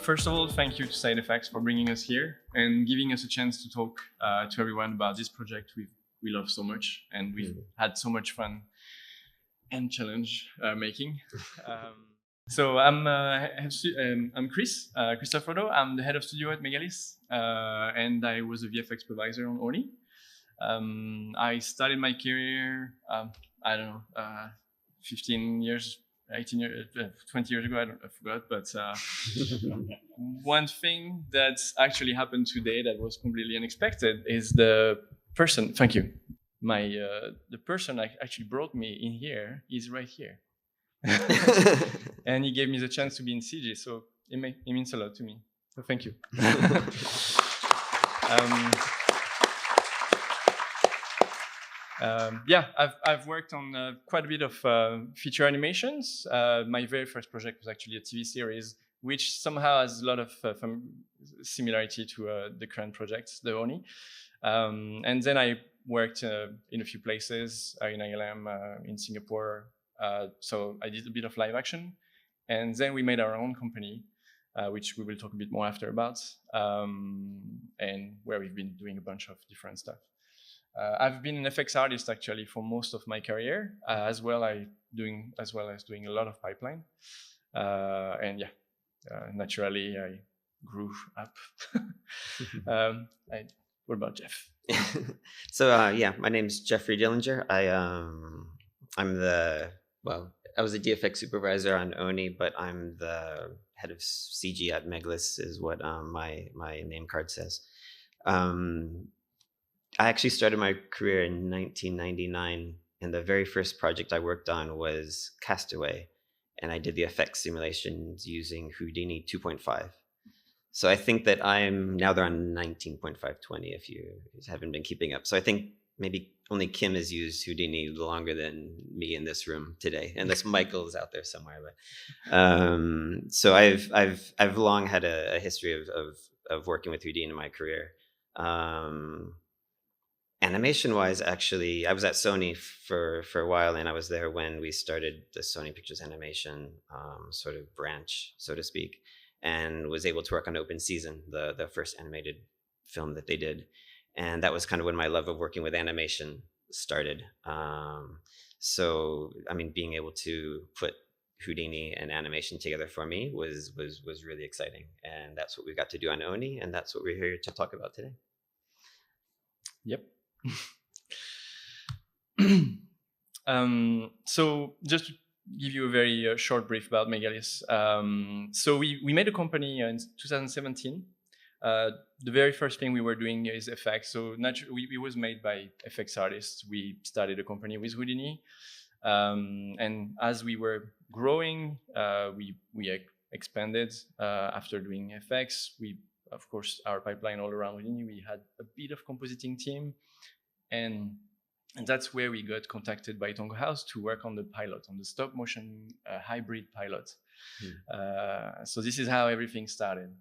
First of all, thank you to SideFX for bringing us here and giving us a chance to talk to everyone about this project we love so much, and we've had so much fun and challenge making. So I'm Christophe Rodo. I'm the head of studio at Megalis, and I was a VFX supervisor on ONI. I started my career, 15 years, 18 years, 20 years ago, I forgot. But one thing that actually happened today that was completely unexpected is the person, thank you. The person that actually brought me in here is right here. And he gave me the chance to be in CG, so it means a lot to me. So thank you. I've worked on quite a bit of feature animations. My very first project was actually a TV series, which somehow has a lot of similarity to the current project, the ONI. And then I worked in a few places, in ILM, in Singapore. So I did a bit of live action. And then we made our own company, which we will talk a bit more after about, and where we've been doing a bunch of different stuff. I've been an FX artist actually for most of my career, as well as doing a lot of pipeline. Naturally I grew up. What about Jeff? So my name's Jeffrey Dillinger. I was a DFX supervisor on ONI, but I'm the head of CG at Megalis, is what my name card says. I actually started my career in 1999, and the very first project I worked on was Castaway, and I did the effects simulations using Houdini 2.5. So I think that they're on 19.520 if you haven't been keeping up. So I think maybe only Kim has used Houdini longer than me in this room today, unless Michael is out there somewhere. But so I've long had a history of working with Houdini in my career. Animation-wise, actually, I was at Sony for a while, and I was there when we started the Sony Pictures Animation sort of branch, so to speak, and was able to work on Open Season, the first animated film that they did. And that was kind of when my love of working with animation started. So, I mean, being able to put Houdini and animation together for me was really exciting. And that's what we got to do on ONI, and that's what we're here to talk about today. Yep. So just to give you a very short brief about Megalis. So we made a company in 2017. The very first thing we were doing is FX. So naturally, it was made by FX artists. We started a company with Houdini. And as we were growing, we expanded after doing FX. Of course, our pipeline all around Houdini, we had a bit of compositing team. And that's where we got contacted by Tongo House to work on the pilot, on the stop motion hybrid pilot. So this is how everything started.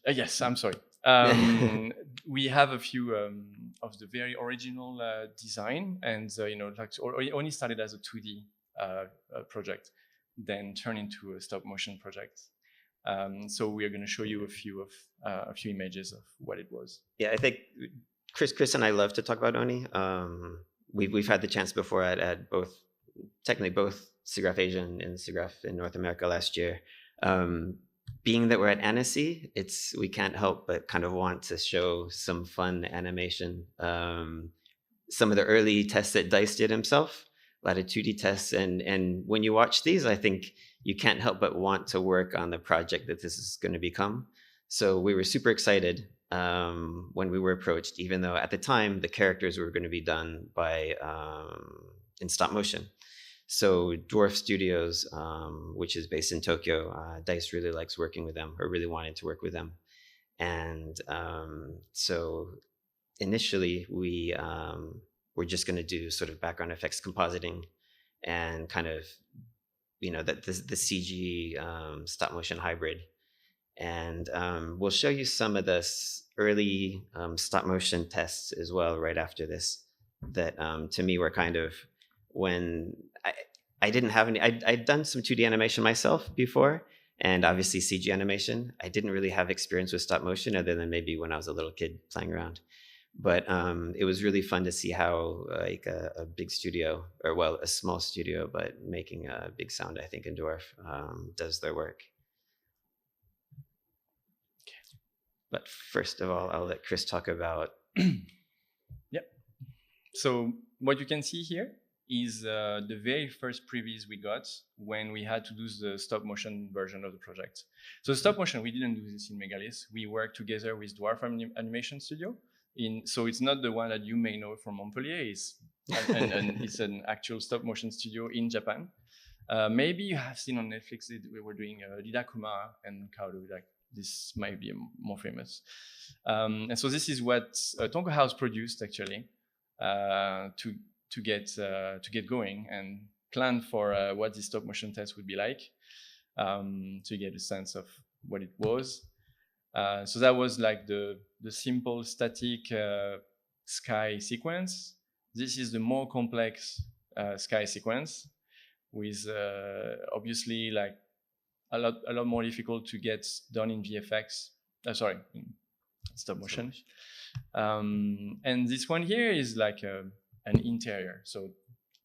Yes, I'm sorry. We have a few of the very original design, and only started as a 2D project, then turned into a stop motion project. So we are going to show you a few images of what it was. Yeah, I think Chris and I love to talk about ONI. We've had the chance before at both SIGGRAPH Asia and SIGGRAPH in North America last year. Being that we're at Annecy, we can't help but kind of want to show some fun animation. Some of the early tests that Dice did himself, a lot of 2D tests, and when you watch these, I think you can't help but want to work on the project that this is going to become. So we were super excited when we were approached, even though at the time the characters were going to be done by in stop motion. So Dwarf Studios, which is based in Tokyo, Dice really likes working with them, or really wanted to work with them. And so initially we were just going to do sort of background effects compositing and kind of, the CG stop motion hybrid. And we'll show you some of the early stop motion tests as well right after this that to me were kind of when I didn't have any. I'd done some 2D animation myself before, and obviously CG animation. I didn't really have experience with stop motion other than maybe when I was a little kid playing around. But it was really fun to see how like a big studio, or well, a small studio, but making a big sound, I think, in Dwarf does their work. But first of all, I'll let Chris talk about. Yep. So what you can see here is the very first previews we got when we had to do the stop motion version of the project. So stop motion, we didn't do this in Megalis. We worked together with Dwarf Animation Studio. So it's not the one that you may know from Montpellier. And it's an actual stop motion studio in Japan. Maybe you have seen on Netflix we were doing Ridakuma and Kaoru. Like this might be more famous. And so this is what Tonko House produced actually to get going and plan for what the stop motion test would be like, to get a sense of what it was. So that was like the simple static sky sequence. This is the more complex sky sequence with obviously like a lot more difficult to get done in VFX. Sorry, in stop motion. And this one here is like an interior. So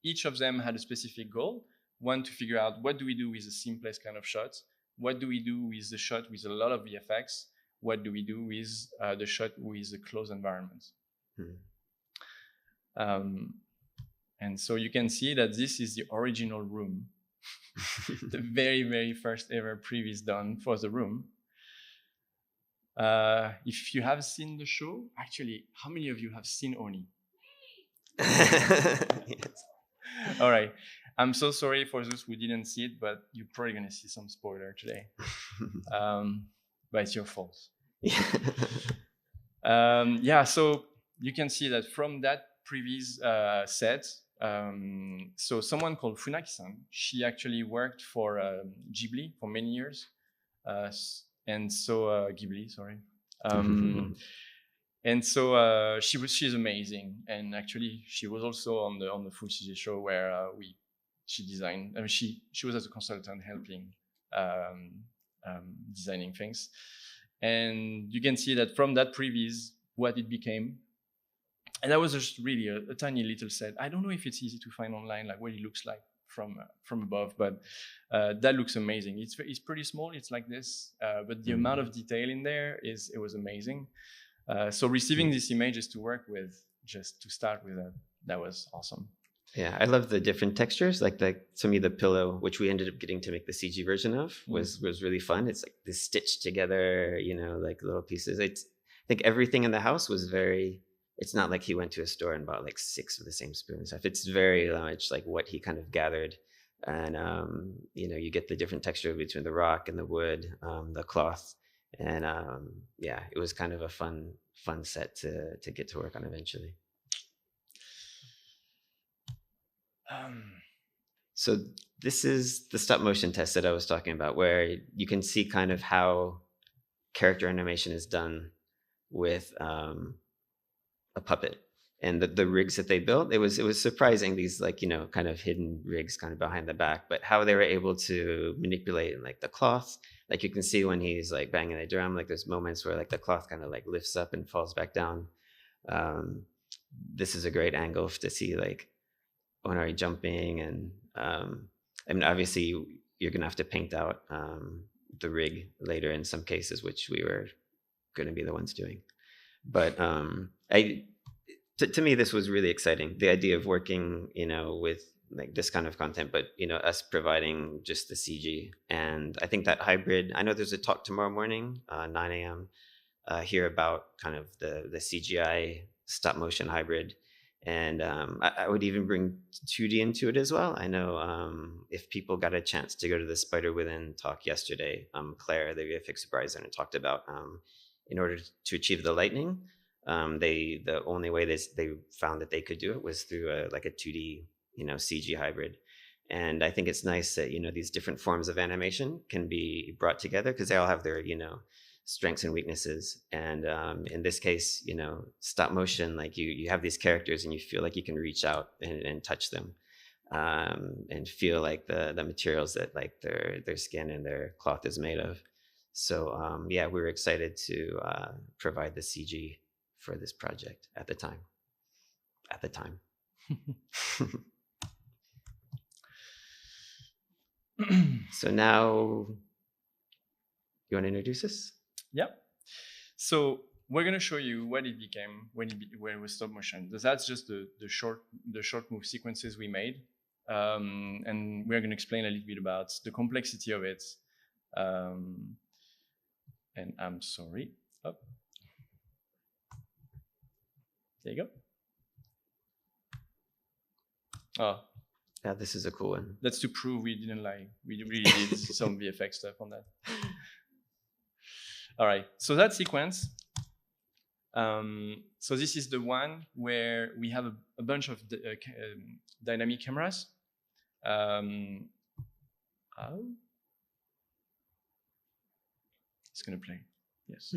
each of them had a specific goal. One, to figure out what do we do with the simplest kind of shot? What do we do with the shot with a lot of VFX? What do we do with the shot with the closed environment? And so you can see that this is the original room. The very, very first ever previs done for the room. If you have seen the show, actually, how many of you have seen ONI? Yes. All right. I'm so sorry for those who didn't see it, but you're probably going to see some spoiler today. But it's your fault. Yeah, so you can see that from that previous set, so someone called Funaki-san, she actually worked for Ghibli for many years. And so Ghibli, sorry. And so she's amazing. And actually, she was also on the Full CG show where she designed. I mean, she was as a consultant helping designing things. And you can see that from that previs, what it became. And that was just really a tiny little set. I don't know if it's easy to find online, like what it looks like from above, but that looks amazing. It's pretty small. It's like this, but the amount of detail in there it was amazing. So receiving these images to work with, just to start with that was awesome. Yeah, I love the different textures. Like to me, the pillow, which we ended up getting to make the CG version of, was really fun. It's like this stitched together, like little pieces. I think everything in the house was very. It's not like he went to a store and bought like 6 of the same spoon and stuff. It's very much like what he kind of gathered, and you get the different texture between the rock and the wood, the cloth, and yeah, it was kind of a fun set to get to work on eventually. So this is the stop motion test that I was talking about, where you can see kind of how character animation is done with a puppet, and the rigs that they built. It was surprising, these like kind of hidden rigs kind of behind the back, but how they were able to manipulate like the cloth. Like you can see when he's like banging the drum, like there's moments where like the cloth kind of like lifts up and falls back down. This is a great angle to see like ONI jumping, and I mean obviously you're gonna have to paint out the rig later in some cases, which we were going to be the ones doing. But to me, this was really exciting. The idea of working, with like this kind of content, but us providing just the CG. And I think that hybrid. I know there's a talk tomorrow morning, 9 a.m. Here about kind of the CGI stop motion hybrid, and I would even bring 2D into it as well. I know if people got a chance to go to the Spider Within talk yesterday, Claire, the VFX Supervisor, and talked about. In order to achieve the lightning, the only way they found that they could do it was through like a 2D, CG hybrid. And I think it's nice that these different forms of animation can be brought together because they all have their strengths and weaknesses. And in this case, stop motion, like you have these characters and you feel like you can reach out and touch them. and feel like the materials that like their skin and their cloth is made of. So yeah, we were excited to provide the CG for this project at the time. So now, you want to introduce us? Yeah. So we're going to show you what it became when it was stop motion. That's just the short move sequences we made. And we're going to explain a little bit about the complexity of it. And I'm sorry. Oh. There you go. Oh. Yeah, this is a cool one. That's to prove we really did some VFX stuff on that. All right, so that sequence. So this is the one where we have a bunch of dynamic cameras. Oh. It's gonna play, yes.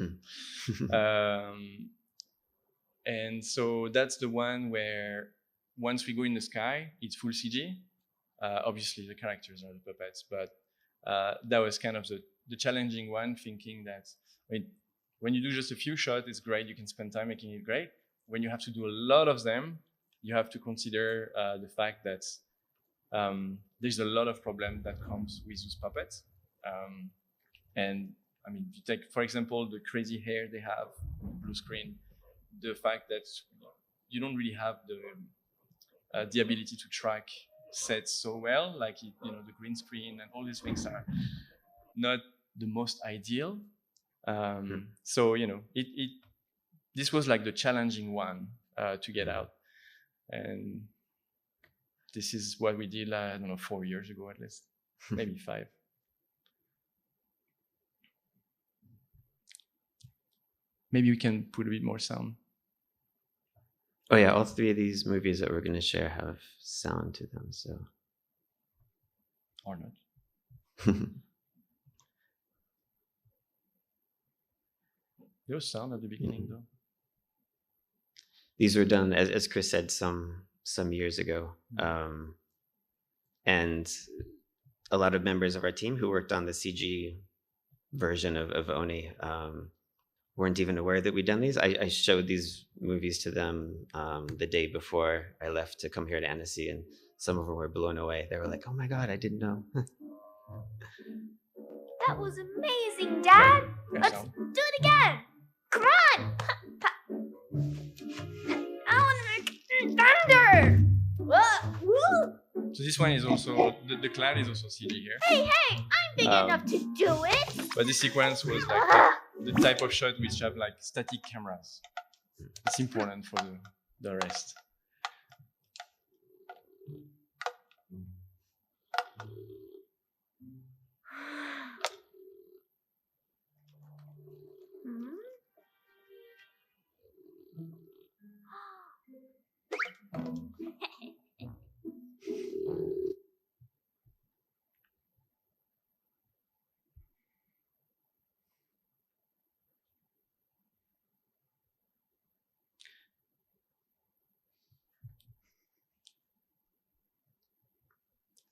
And so that's the one where once we go in the sky, it's full CG. Obviously, the characters are the puppets, but that was kind of the challenging one, thinking that when you do just a few shots, it's great. You can spend time making it great. When you have to do a lot of them, you have to consider the fact that there's a lot of problem that comes with those puppets. And I mean, you take, for example, the crazy hair they have on the blue screen, the fact that you don't really have the ability to track sets so well, like the green screen and all these things are not the most ideal. So this was like the challenging one to get out, and this is what we did. I don't know, 4 years ago at least, maybe 5. Maybe we can put a bit more sound. Oh yeah, all 3 of these movies that we're going to share have sound to them, so. Or not. There was sound at the beginning, though. These were done, as Chris said, some years ago, and a lot of members of our team who worked on the CG version of ONI weren't even aware that we'd done these. I showed these movies to them the day before I left to come here to Annecy, and some of them were blown away. They were like, "Oh my God, I didn't know." That was amazing, Dad. Let's do it again. Come on. I want to make thunder. Woo. So this one is also, the cloud is also CG here. Hey, I'm big enough to do it. But this sequence was like the type of shot which have like static cameras. It's important for the rest.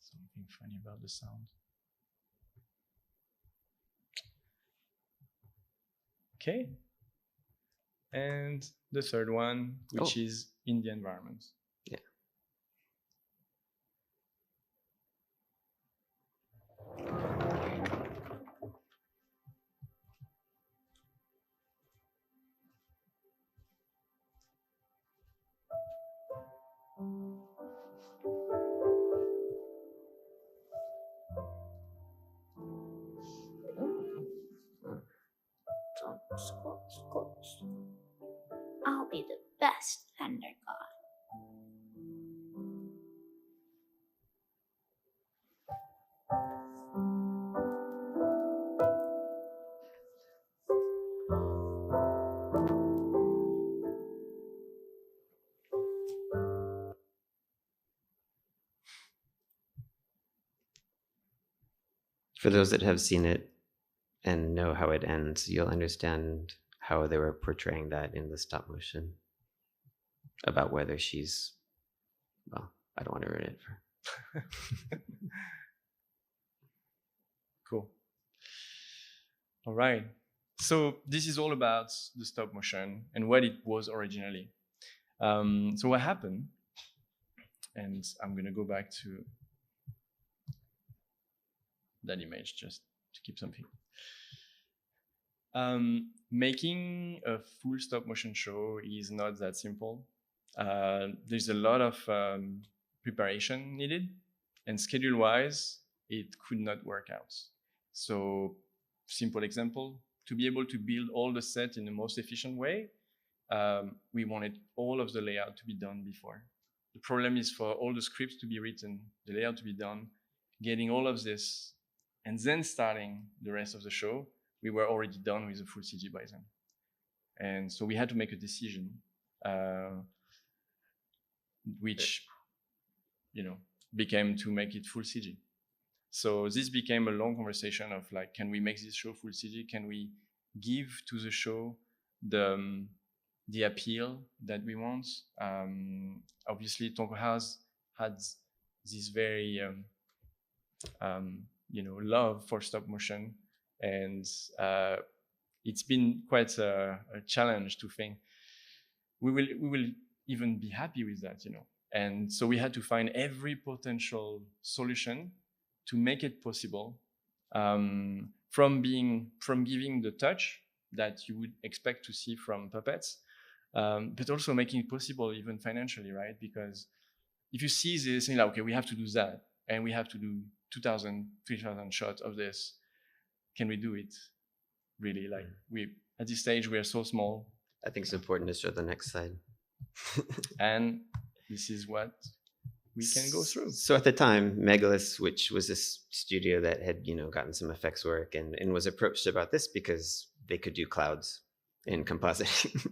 Something funny about the sound. Okay. And the third one, which is in the environment. Yeah. I'll be the best thunder god. For those that have seen it and know how it ends, you'll understand how they were portraying that in the stop motion, about whether she's, well, I don't want to ruin it Cool. All right. So this is all about the stop motion and what it was originally. So what happened, and I'm going to go back to that image just to keep something. Making a full stop motion show is not that simple. There's a lot of preparation needed, and schedule-wise, it could not work out. So, simple example, to be able to build all the set in the most efficient way, we wanted all of the layout to be done before. The problem is for all the scripts to be written, the layout to be done, getting all of this, and then starting the rest of the show, we were already done with the full CG by then. And so we had to make a decision, which, became to make it full CG. So this became a long conversation of like, can we make this show full CG? Can we give to the show the appeal that we want? Obviously, Tonko House had this very, love for stop motion, and it's been quite a challenge to think we will even be happy with that, And so we had to find every potential solution to make it possible, from giving the touch that you would expect to see from puppets, but also making it possible even financially, right? Because if you see this and you're like, okay, we have to do that, and we have to do 2,000, 3,000 shots of this, can we do it? Really, like at this stage, we are so small. I think it's important to show the next slide. And this is what we can go through. So at the time, Megalis, which was this studio that had, gotten some effects work and was approached about this because they could do clouds in compositing.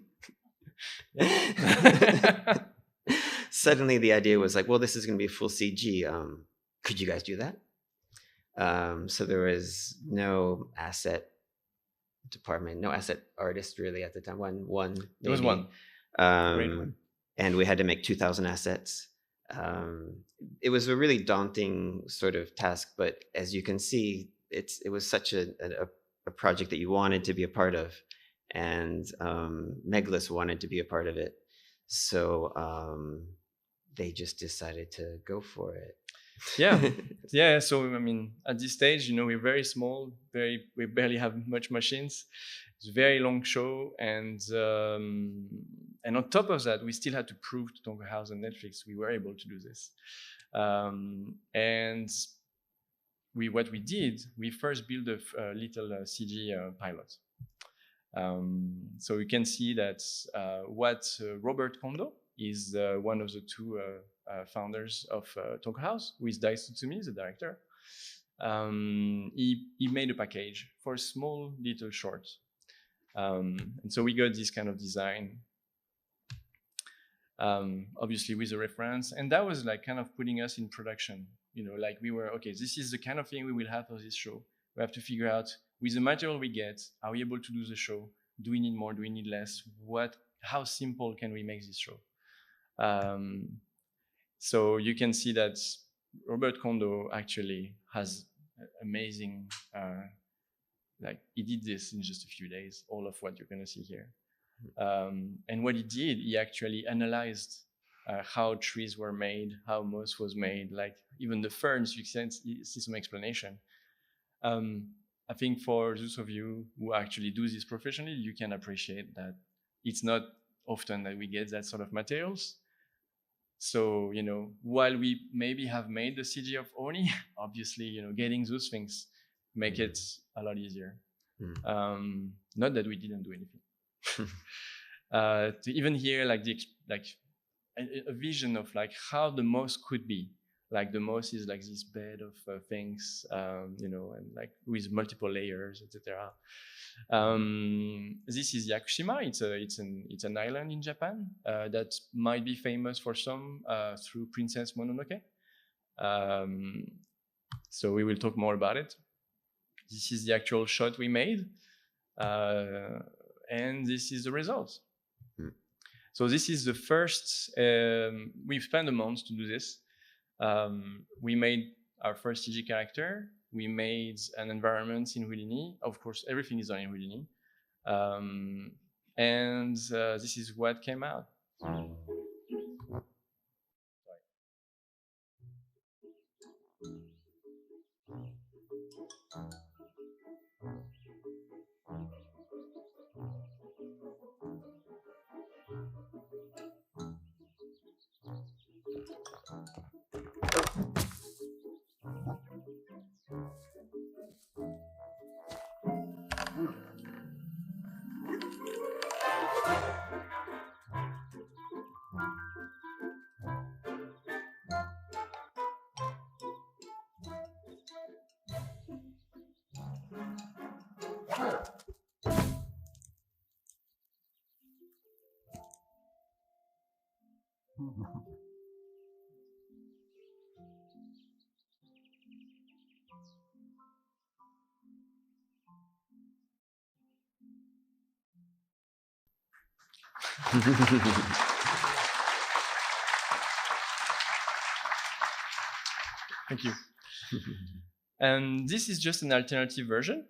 Suddenly the idea was like, well, this is going to be full CG. Could you guys do that? So there was no asset department, no asset artist really at the time. One. There was one. And we had to make 2,000 assets. It was a really daunting sort of task, but as you can see, it was such a project that you wanted to be a part of, and Megalis wanted to be a part of it. So they just decided to go for it. Yeah. So I mean, at this stage, we're very small. We barely have much machines. It's a very long show, and on top of that, we still had to prove to Tonko House and Netflix we were able to do this. And what we did, we first built a little CG pilot. So you can see that what Robert Kondo is one of the two founders of Tonko House, who is Dai Tsutsumi, the director. He made a package for a small little short. And so we got this kind of design, obviously with a reference, and that was like kind of putting us in production. Like we were, okay, this is the kind of thing we will have for this show. We have to figure out, with the material we get, are we able to do the show? Do we need more? Do we need less? How simple can we make this show? So you can see that Robert Kondo actually has amazing, he did this in just a few days, all of what you're going to see here. And what he did, he actually analyzed how trees were made, how moss was made, like even the ferns, you see some explanation. I think for those of you who actually do this professionally, you can appreciate that it's not often that we get that sort of materials. So, while we maybe have made the CG of ONI, obviously, getting those things make it a lot easier. Not that we didn't do anything. To even hear a vision of like how the moss could be. Like the moss is like this bed of things, and like with multiple layers, etc. This is Yakushima. It's an island in Japan that might be famous for some through Princess Mononoke. So we will talk more about it. This is the actual shot we made, and this is the result. So this is the first. We've spent a month to do this. We made our first CG character. We made an environment in Houdini. Of course, everything is done in Houdini. And this is what came out. Thank you. And this is just an alternative version.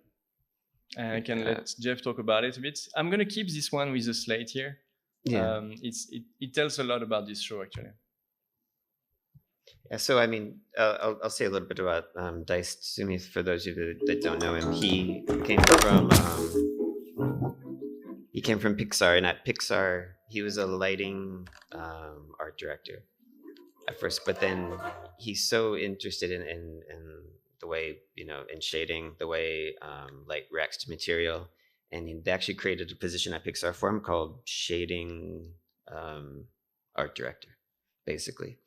I can let Jeff talk about it a bit. I'm going to keep this one with the slate here. Yeah. It tells a lot about this show, actually. Yeah, so I mean, I'll say a little bit about Dice Tsumi for those of you that don't know him. He came from Pixar, and at Pixar, he was a lighting art director at first, but then he's so interested in the way, in shading, the way light reacts to material, and they actually created a position at Pixar for him called shading art director, basically.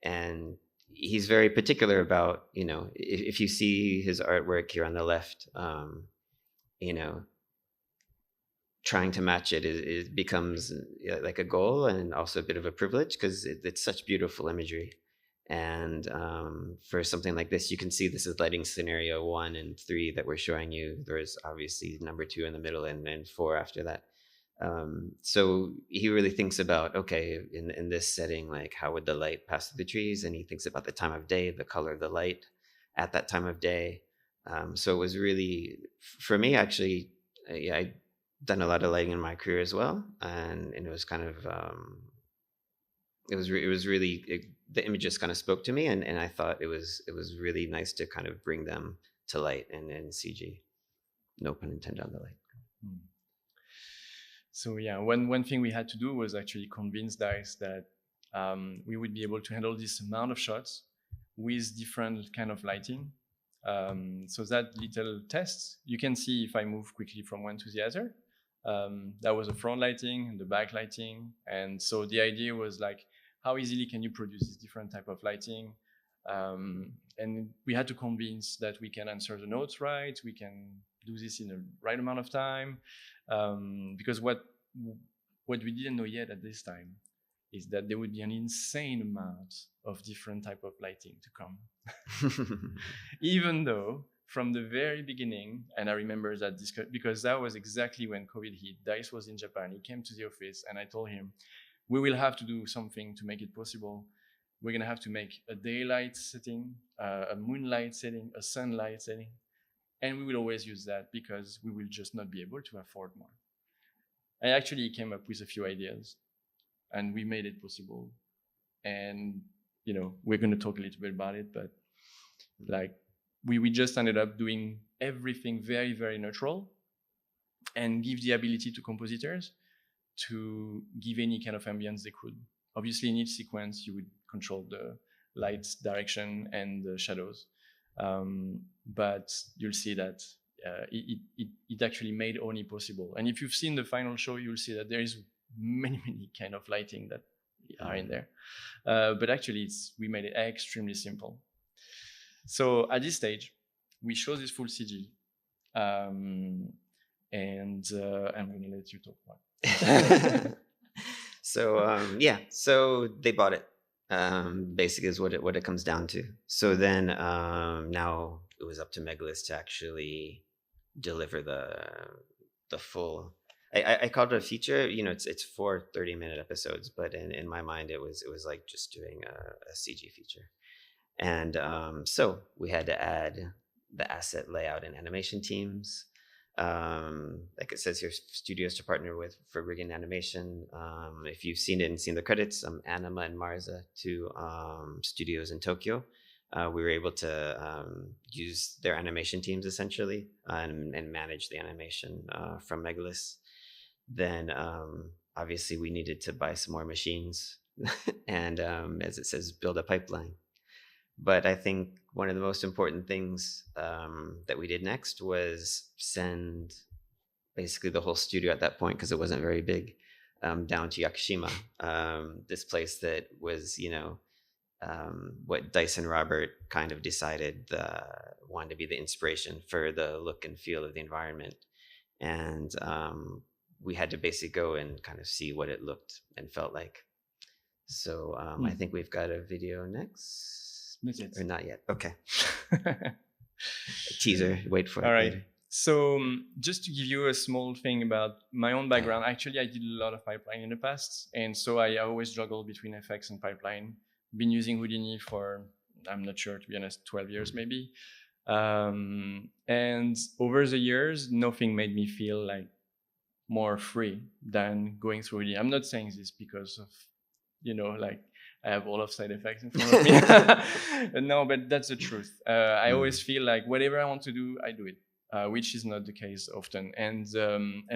And he's very particular about, if you see his artwork here on the left, trying to match it becomes like a goal and also a bit of a privilege, because it's such beautiful imagery. And for something like this, you can see this is lighting scenario 1 and 3 that we're showing you. There's obviously number 2 in the middle and 4 after that. So he really thinks about, okay, in this setting, like how would the light pass through the trees? And he thinks about the time of day, the color of the light at that time of day. So it was really, for me, actually, I'd done a lot of lighting in my career as well. And it was kind of, it was really, the images kind of spoke to me. And I thought it was really nice to kind of bring them to light and CG. No pun intended on the light. So yeah, one thing we had to do was actually convince Dice that we would be able to handle this amount of shots with different kind of lighting. So that little test, you can see if I move quickly from one to the other. That was the front lighting and the back lighting. And so the idea was like, how easily can you produce this different type of lighting? And we had to convince that we can answer the notes right, we can do this in the right amount of time. Because what we didn't know yet at this time is that there would be an insane amount of different type of lighting to come. Even though from the very beginning, and I remember that because that was exactly when COVID hit, Dice was in Japan, he came to the office and I told him, we will have to do something to make it possible. We're gonna have to make a daylight setting, a moonlight setting, a sunlight setting. And we will always use that because we will just not be able to afford more. I actually came up with a few ideas and we made it possible. And, we're going to talk a little bit about it, but like we just ended up doing everything very, very natural and give the ability to compositors to give any kind of ambience they could. Obviously, in each sequence, you would control the light direction and the shadows. But you'll see that it actually made ONI possible. And if you've seen the final show, you'll see that there is many kind of lighting that are in there. But actually, we made it extremely simple. So at this stage, we show this full CG. And I'm going to let you talk more. So they bought it. Basically is what it comes down to. So then now it was up to Megalis to actually deliver the full. I called it a feature. It's 4 30-minute episodes, but in my mind it was like just doing a CG feature. And so we had to add the asset layout and animation teams. Like it says here, studios to partner with for rigging animation. If you've seen it and seen the credits, Anima and Marza, two studios in Tokyo. We were able to use their animation teams essentially and manage the animation from Megalis. Then obviously we needed to buy some more machines and as it says, build a pipeline. But I think one of the most important things that we did next was send basically the whole studio at that point, because it wasn't very big, down to Yakushima, this place that was, what Dice and Robert kind of decided wanted to be the inspiration for the look and feel of the environment. And we had to basically go and kind of see what it looked and felt like. So I think we've got a video next. Not yet. Or not yet. Okay. Teaser. Wait for it. All right. Later. So just to give you a small thing about my own background, actually I did a lot of pipeline in the past. And so I always juggle between FX and pipeline. Been using Houdini for, I'm not sure, to be honest, 12 years maybe. And over the years, nothing made me feel like more free than going through Houdini. I'm not saying this because of, like I have all of side effects in front of me. No, but that's the truth. I always feel like whatever I want to do, I do it, which is not the case often. And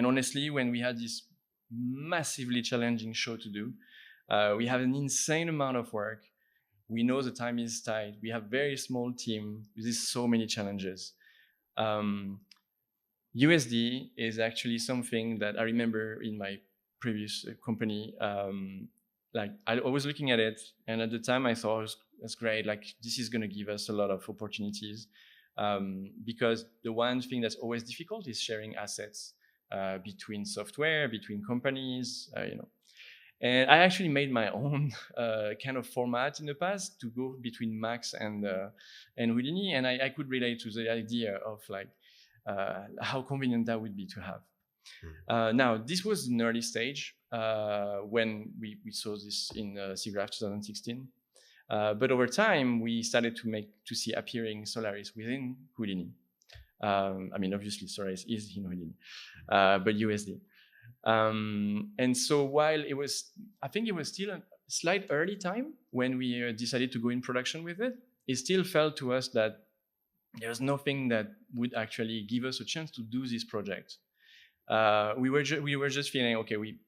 honestly, when we had this massively challenging show to do, we have an insane amount of work. We know the time is tight. We have very small team. There's so many challenges. USD is actually something that I remember in my previous company. Like I was looking at it, and at the time I thought that's great. Like this is going to give us a lot of opportunities, because the one thing that's always difficult is sharing assets between software, between companies, And I actually made my own kind of format in the past to go between Max and Houdini, and I could relate to the idea of like how convenient that would be to have. Now, this was an early stage when we saw this in SIGGRAPH 2016. But over time, we started to see appearing Solaris within Houdini. I mean, obviously, Solaris is in Houdini, but USD. And so while I think it was still a slight early time when we decided to go in production with it, it still felt to us that there's nothing that would actually give us a chance to do this project. We were just feeling, okay, we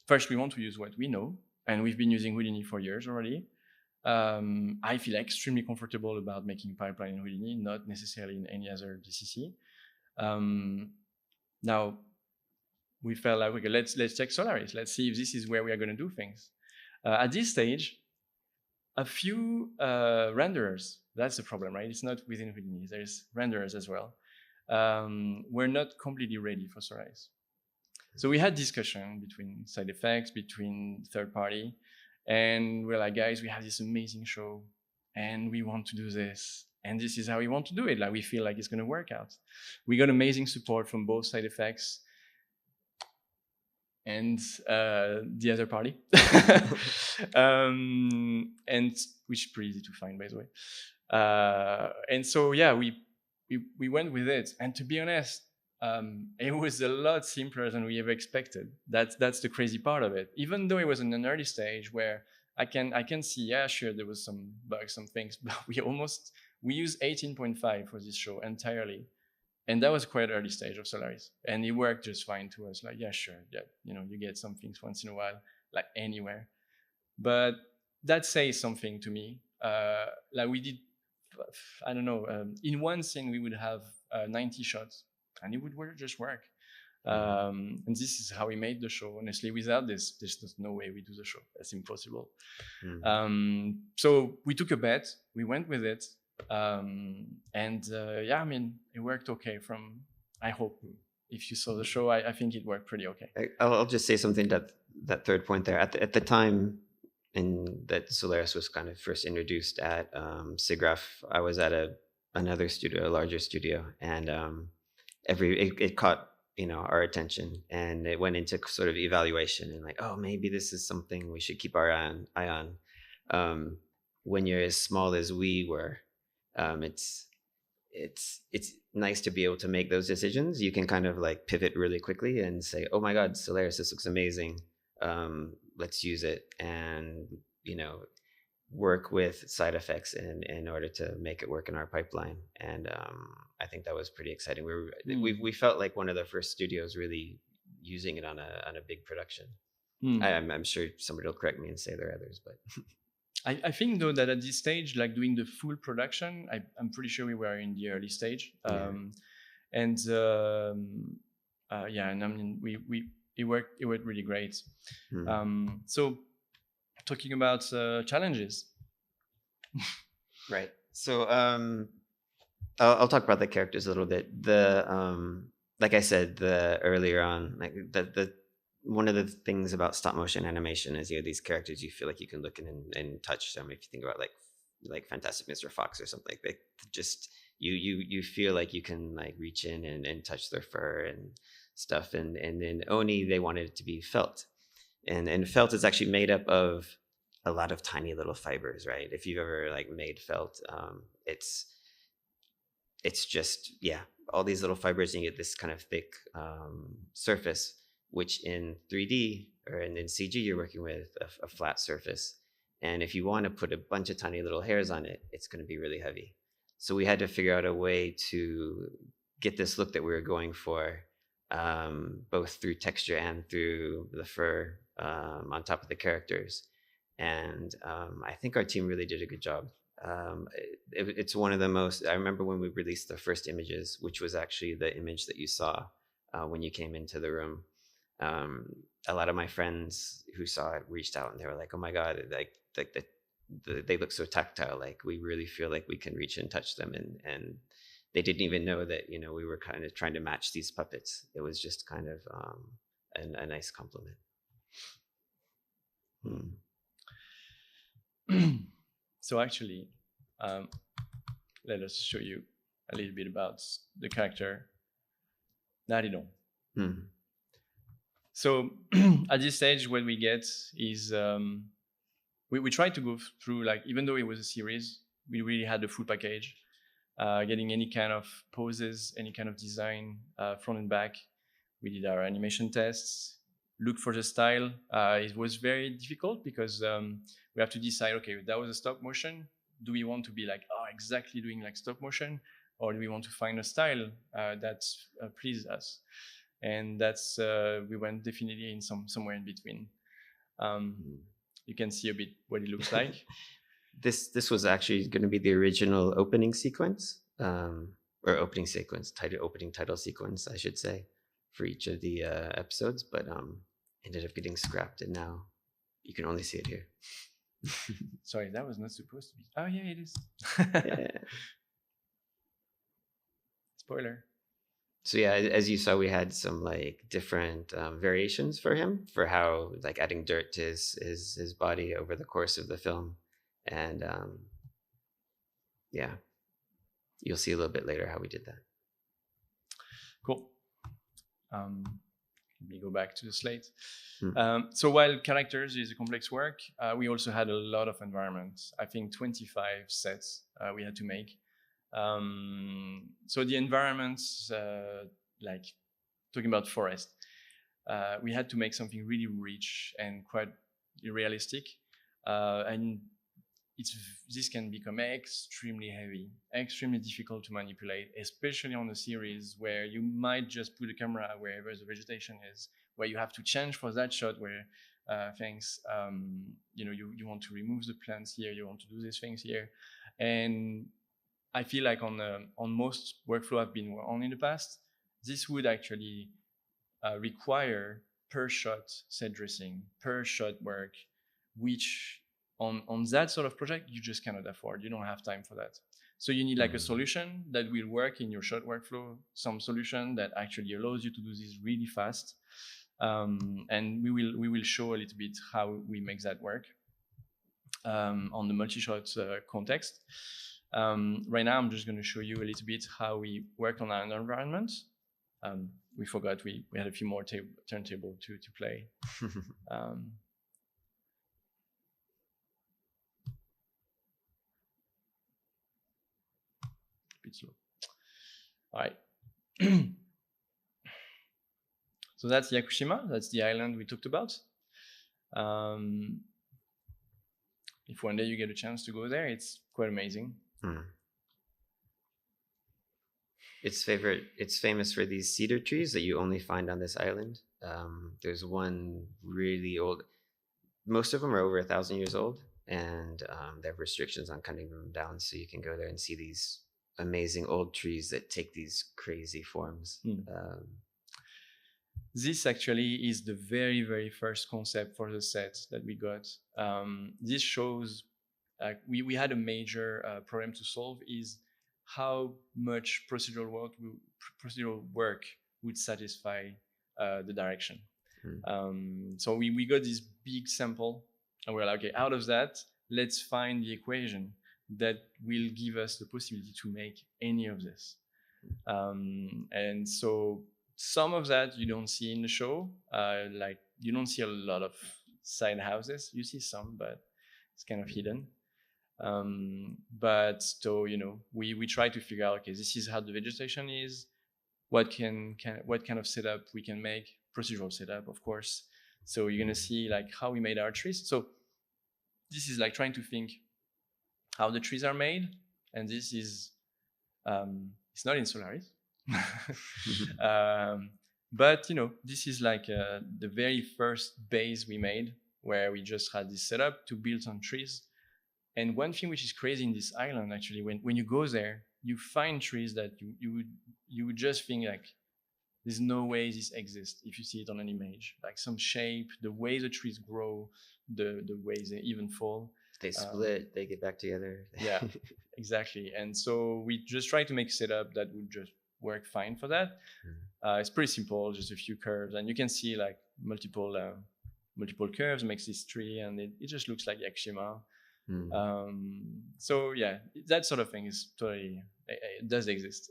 want to use what we know, and we've been using Houdini for years already. I feel extremely comfortable about making pipeline in Houdini, not necessarily in any other DCC. Now, we felt like, okay, let's check Solaris. Let's see if this is where we are going to do things. At this stage, a few renderers, that's the problem, right? It's not within Houdini. There's renderers as well. We're not completely ready for Solaris. So we had discussion between side effects, between third party, and we're like, guys, we have this amazing show, and we want to do this, and this is how we want to do it. Like, we feel like it's going to work out. We got amazing support from both side effects and the other party, and which is pretty easy to find, by the way. And so, yeah, we went with it, and to be honest, it was a lot simpler than we ever expected. That's the crazy part of it. Even though it was in an early stage where I can see, yeah, sure, there was some bugs, some things, but we used 18.5 for this show entirely. And that was quite early stage of Solaris, and it worked just fine to us. Like, yeah, sure, yeah, you get some things once in a while, like anywhere. But that says something to me. Like we did, I don't know, in one scene we would have 90 shots, and it would just work. And this is how we made the show. Honestly, without this, there's just no way we do the show. That's impossible. So we took a bet. We went with it. Yeah, I mean, it worked okay I hope if you saw the show, I think it worked pretty okay. I'll just say something that third point there. At the time in that Solaris was kind of first introduced at SIGGRAPH, I was at another studio, a larger studio, and it caught our attention, and it went into sort of evaluation and like, oh, maybe this is something we should keep our eye on. when you're as small as we were, it's nice to be able to make those decisions. You can kind of like pivot really quickly and say, oh my God, Solaris, this looks amazing. Let's use it, and work with side effects in order to make it work in our pipeline. And I think that was pretty exciting. We felt like one of the first studios really using it on a big production. I'm sure somebody will correct me and say there are others, but I think though that at this stage, like doing the full production, I'm pretty sure we were in the early stage. And I mean, it worked really great. So talking about challenges. Right. So I'll talk about the characters a little bit. Like I said, earlier on, like the one of the things about stop motion animation is these characters you feel like you can look in and touch them. If you think about like Fantastic Mr. Fox or something, they just you feel like you can like reach in and touch their fur and stuff. And in ONI they wanted it to be felt, and felt is actually made up of a lot of tiny little fibers, right? If you've ever like made felt, it's just all these little fibers, and you get this kind of thick surface, which in 3D or in CG you're working with a flat surface. And if you want to put a bunch of tiny little hairs on it, it's going to be really heavy. So we had to figure out a way to get this look that we were going for, both through texture and through the fur on top of the characters. And I think our team really did a good job. It's one of the most, I remember when we released the first images, which was actually the image that you saw when you came into the room. A lot of my friends who saw it reached out and they were like, oh my God, they look so tactile. Like we really feel like we can reach and touch them. And they didn't even know that, we were kind of trying to match these puppets. It was just kind of a nice compliment. So actually, let us show you a little bit about the character Naridon. So at this stage, what we get is we tried to go through, like, even though it was a series, we really had the full package, getting any kind of poses, any kind of design, front and back. We did our animation tests, looked for the style. It was very difficult because we have to decide, okay, that was a stop motion. Do we want to be like, exactly doing like stop motion? Or do we want to find a style that pleases us? And that's, we went definitely in somewhere in between. You can see a bit what it looks like. This was actually going to be the original opening sequence, or opening title sequence, I should say, for each of the episodes, but ended up getting scrapped, and now you can only see it here. Sorry, that was not supposed to be. Oh yeah, it is. Yeah. Spoiler. So yeah, as you saw, we had some like different variations for him, for how like adding dirt to his body over the course of the film. And yeah, you'll see a little bit later how we did that. Cool. Let me go back to the slate. So while characters is a complex work, we also had a lot of environments. I think 25 sets we had to make. So the environments, like talking about forest, we had to make something really rich and quite realistic. And this can become extremely heavy, extremely difficult to manipulate, especially on a series where you might just put the camera wherever the vegetation is, where you have to change for that shot where things, you want to remove the plants here, you want to do these things here. And I feel like on most workflow I've been on in the past, this would actually require per shot set dressing, per shot work, which on that sort of project, you just cannot afford. You don't have time for that. So you need like a solution that will work in your shot workflow, some solution that actually allows you to do this really fast. And we will show a little bit how we make that work on the multi-shot context. Right now, I'm just going to show you a little bit how we worked on our environment. We forgot we had a few more turntable to play. bit slow. All right. So that's Yakushima. That's the island we talked about. If one day you get a chance to go there, it's quite amazing. It's famous for these cedar trees that you only find on this island. There's one really old. Most of them are over 1,000 years old, and they have restrictions on cutting them down. So you can go there and see these amazing old trees that take these crazy forms. This actually is the very, very first concept for the set that we got. This shows we had a major problem to solve, is how much procedural work would satisfy the direction. So we got this big sample, and we're like, okay, out of that, let's find the equation that will give us the possibility to make any of this. And so some of that you don't see in the show. Like you don't see a lot of side houses. You see some, but it's kind of hidden. But so, you know, we try to figure out, okay, this is how the vegetation is. What kind of setup we can make? Procedural setup, of course. So you're gonna see like how we made our trees. So this is like trying to think how the trees are made, and this is it's not in Solaris. But you know, this is like the very first base we made, where we just had this setup to build on trees. And one thing which is crazy in this island, actually, when you go there, you find trees that you would just think like, there's no way this exists if you see it on an image. Like some shape, the way the trees grow, the way they even fall. They split, they get back together. Yeah, exactly. And so we just try to make a setup that would just work fine for that. It's pretty simple, just a few curves, and you can see like multiple curves makes this tree, and it just looks like Yakushima. So yeah, that sort of thing is totally, it does exist.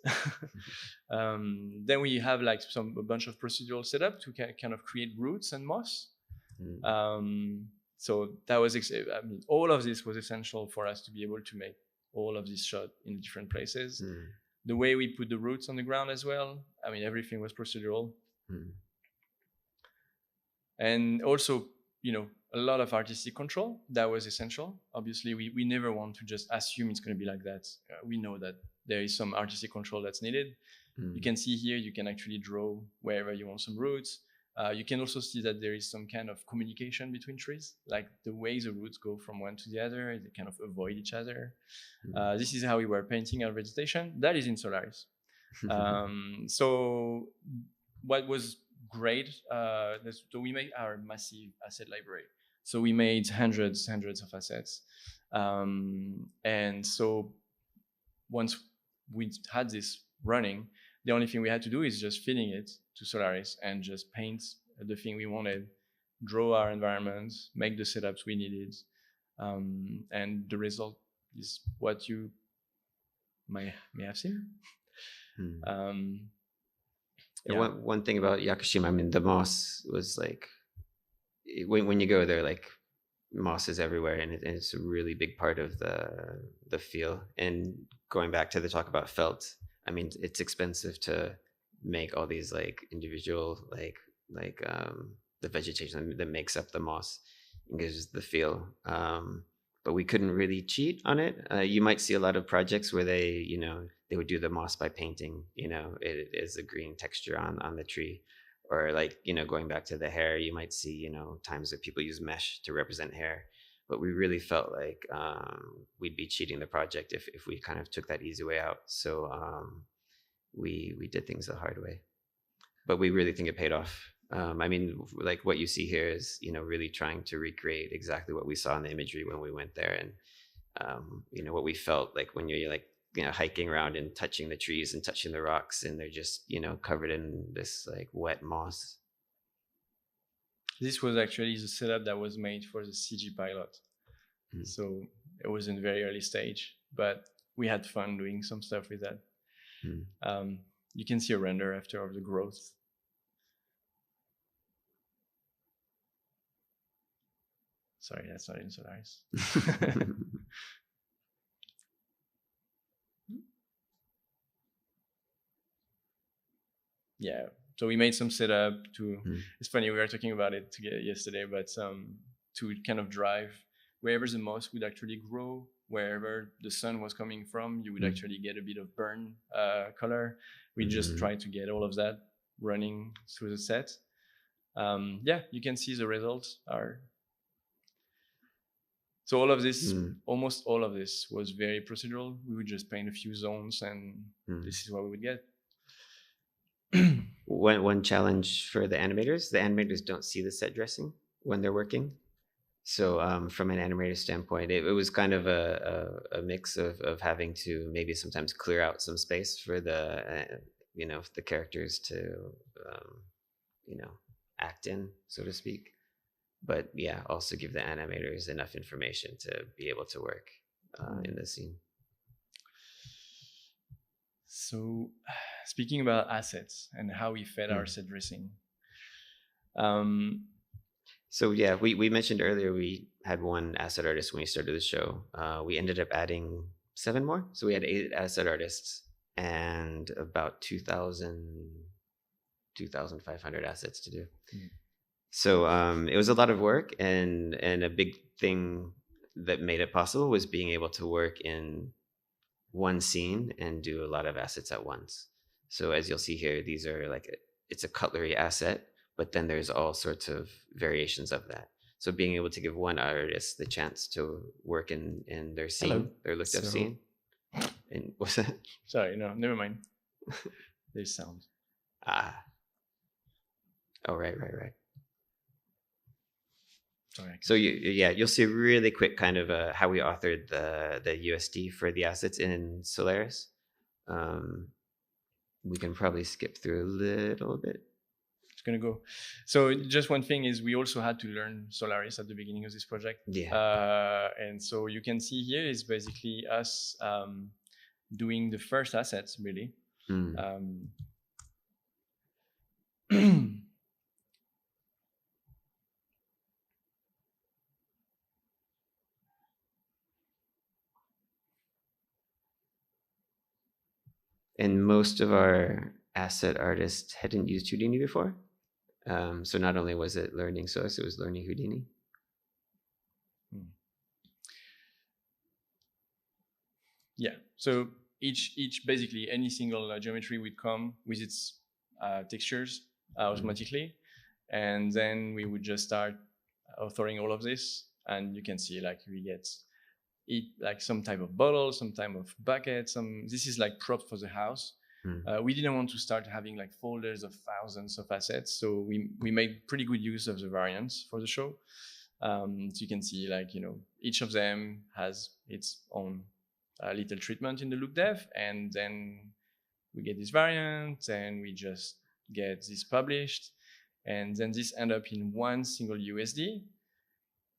Then we have like a bunch of procedural setup to kind of create roots and moss. So that was, I mean, all of this was essential for us to be able to make all of this shot in different places. The way we put the roots on the ground as well, I mean, everything was procedural. And also, you know, a lot of artistic control, that was essential. Obviously, we never want to just assume it's going to be like that. We know that there is some artistic control that's needed. You can see here, you can actually draw wherever you want some roots. You can also see that there is some kind of communication between trees, like the way the roots go from one to the other, they kind of avoid each other. This is how we were painting our vegetation. That is in Solaris. So what was great, so we made our massive asset library. So we made hundreds of assets. And so once we had this running, the only thing we had to do is just feeding it to Solaris and just paint the thing we wanted, draw our environment, make the setups we needed. And the result is what you may have seen. Yeah. One thing about Yakushima, I mean, the moss was like, when you go there, like moss is everywhere, and it's a really big part of the feel. And going back to the talk about felt, I mean, it's expensive to make all these like individual the vegetation that makes up the moss and gives the feel. But we couldn't really cheat on it. You might see a lot of projects where they would do the moss by painting, it is a green texture on the tree. Or like, going back to the hair, you might see, times that people use mesh to represent hair. But we really felt like we'd be cheating the project if we kind of took that easy way out. So we did things the hard way. But we really think it paid off. I mean, like what you see here is, really trying to recreate exactly what we saw in the imagery when we went there. And, what we felt like when you're like, hiking around and touching the trees and touching the rocks, and they're just, covered in this like wet moss. This was actually the setup that was made for the CG pilot. So it was in very early stage, but we had fun doing some stuff with that. You can see a render after of the growth. Sorry, that's not in Solaris. yeah, so we made some setup to. It's funny, we were talking about it yesterday, but to kind of drive wherever the moss would actually grow, wherever the sun was coming from, you would actually get a bit of burn color. We just try to get all of that running through the set. Yeah, you can see the results are. So all of this, almost all of this, was very procedural. We would just paint a few zones, and this is what we would get. One challenge for the animators don't see the set dressing when they're working. So from an animator standpoint, it was kind of a mix of having to maybe sometimes clear out some space for the the characters to act in, so to speak. But yeah, also give the animators enough information to be able to work in the scene. So speaking about assets and how we fed our set dressing. So yeah, we mentioned earlier we had one asset artist when we started the show. We ended up adding 7 more. So we had 8 asset artists and about 2,500 assets to do. So it was a lot of work, and a big thing that made it possible was being able to work in one scene and do a lot of assets at once. So as you'll see here, these are it's a cutlery asset, but then there's all sorts of variations of that. So being able to give one artist the chance to work in their scene, their looked up scene. And what's that? Sorry, no, never mind. There's sound. Oh, right. Sorry. So you'll see really quick kind of how we authored the USD for the assets in Solaris. We can probably skip through a little bit. It's gonna go. So just one thing is we also had to learn Solaris at the beginning of this project. Yeah. And so you can see here is basically us doing the first assets really. And most of our asset artists hadn't used Houdini before. So not only was it learning Solaris, it was learning Houdini. Yeah. So each basically any single geometry would come with its textures automatically, and then we would just start authoring all of this, and you can see we get some type of bottle, some type of bucket, this is props for the house. We didn't want to start having folders of thousands of assets, so we made pretty good use of the variants for the show. So you can see each of them has its own little treatment in the look dev, and then we get this variant, and we just get this published, and then this end up in one single USD,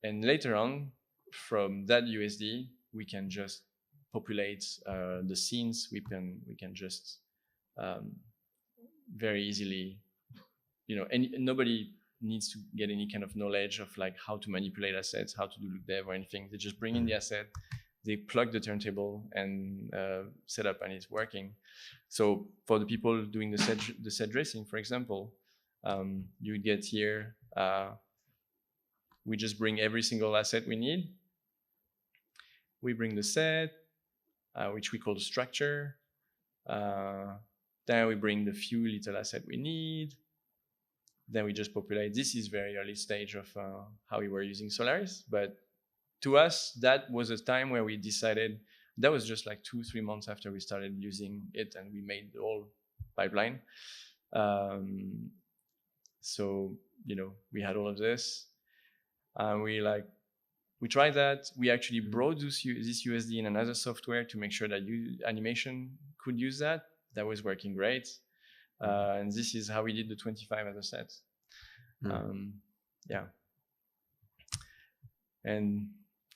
and later on from that USD we can just populate the scenes. We can just very easily, nobody needs to get any kind of knowledge of how to manipulate assets, how to do look dev or anything. They just bring in the asset, they plug the turntable and set up, and it's working. So for the people doing the set dressing, for example, you get here, we just bring every single asset we need. We bring the set, which we call the structure. Then we bring the few little assets we need. Then we just populate. This is very early stage of how we were using Solaris, but to us, that was a time where we decided, that was just 2-3 months after we started using it, and we made the whole pipeline. So, we had all of this. We tried that. We actually brought this USD in another software to make sure that animation could use that. That was working great. And this is how we did the 25 other sets. Yeah. And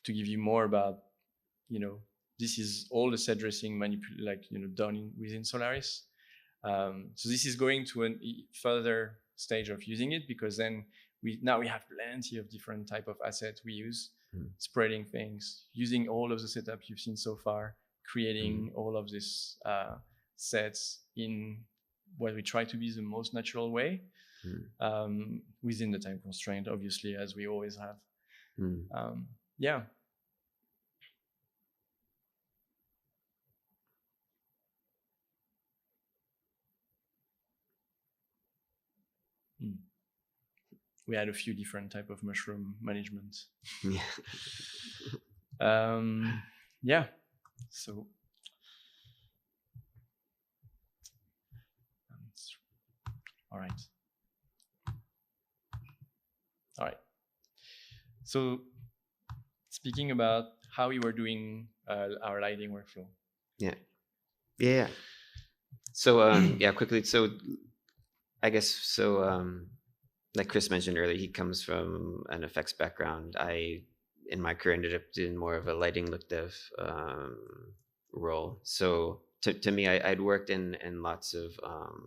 to give you more about, this is all the set dressing done within Solaris. So this is going to a further stage of using it, because then now we have plenty of different type of assets we use, spreading things, using all of the setup you've seen so far, creating all of these sets in what we try to be the most natural way, within the time constraint, obviously, as we always have. Yeah. We had a few different type of mushroom management. Yeah. So. All right. All right. So, speaking about how we were doing our lighting workflow. Yeah. So, yeah, quickly. So, I guess so. Like Chris mentioned earlier, he comes from an effects background. I, in my career, ended up doing more of a lighting look dev role. So to me, I'd worked in lots of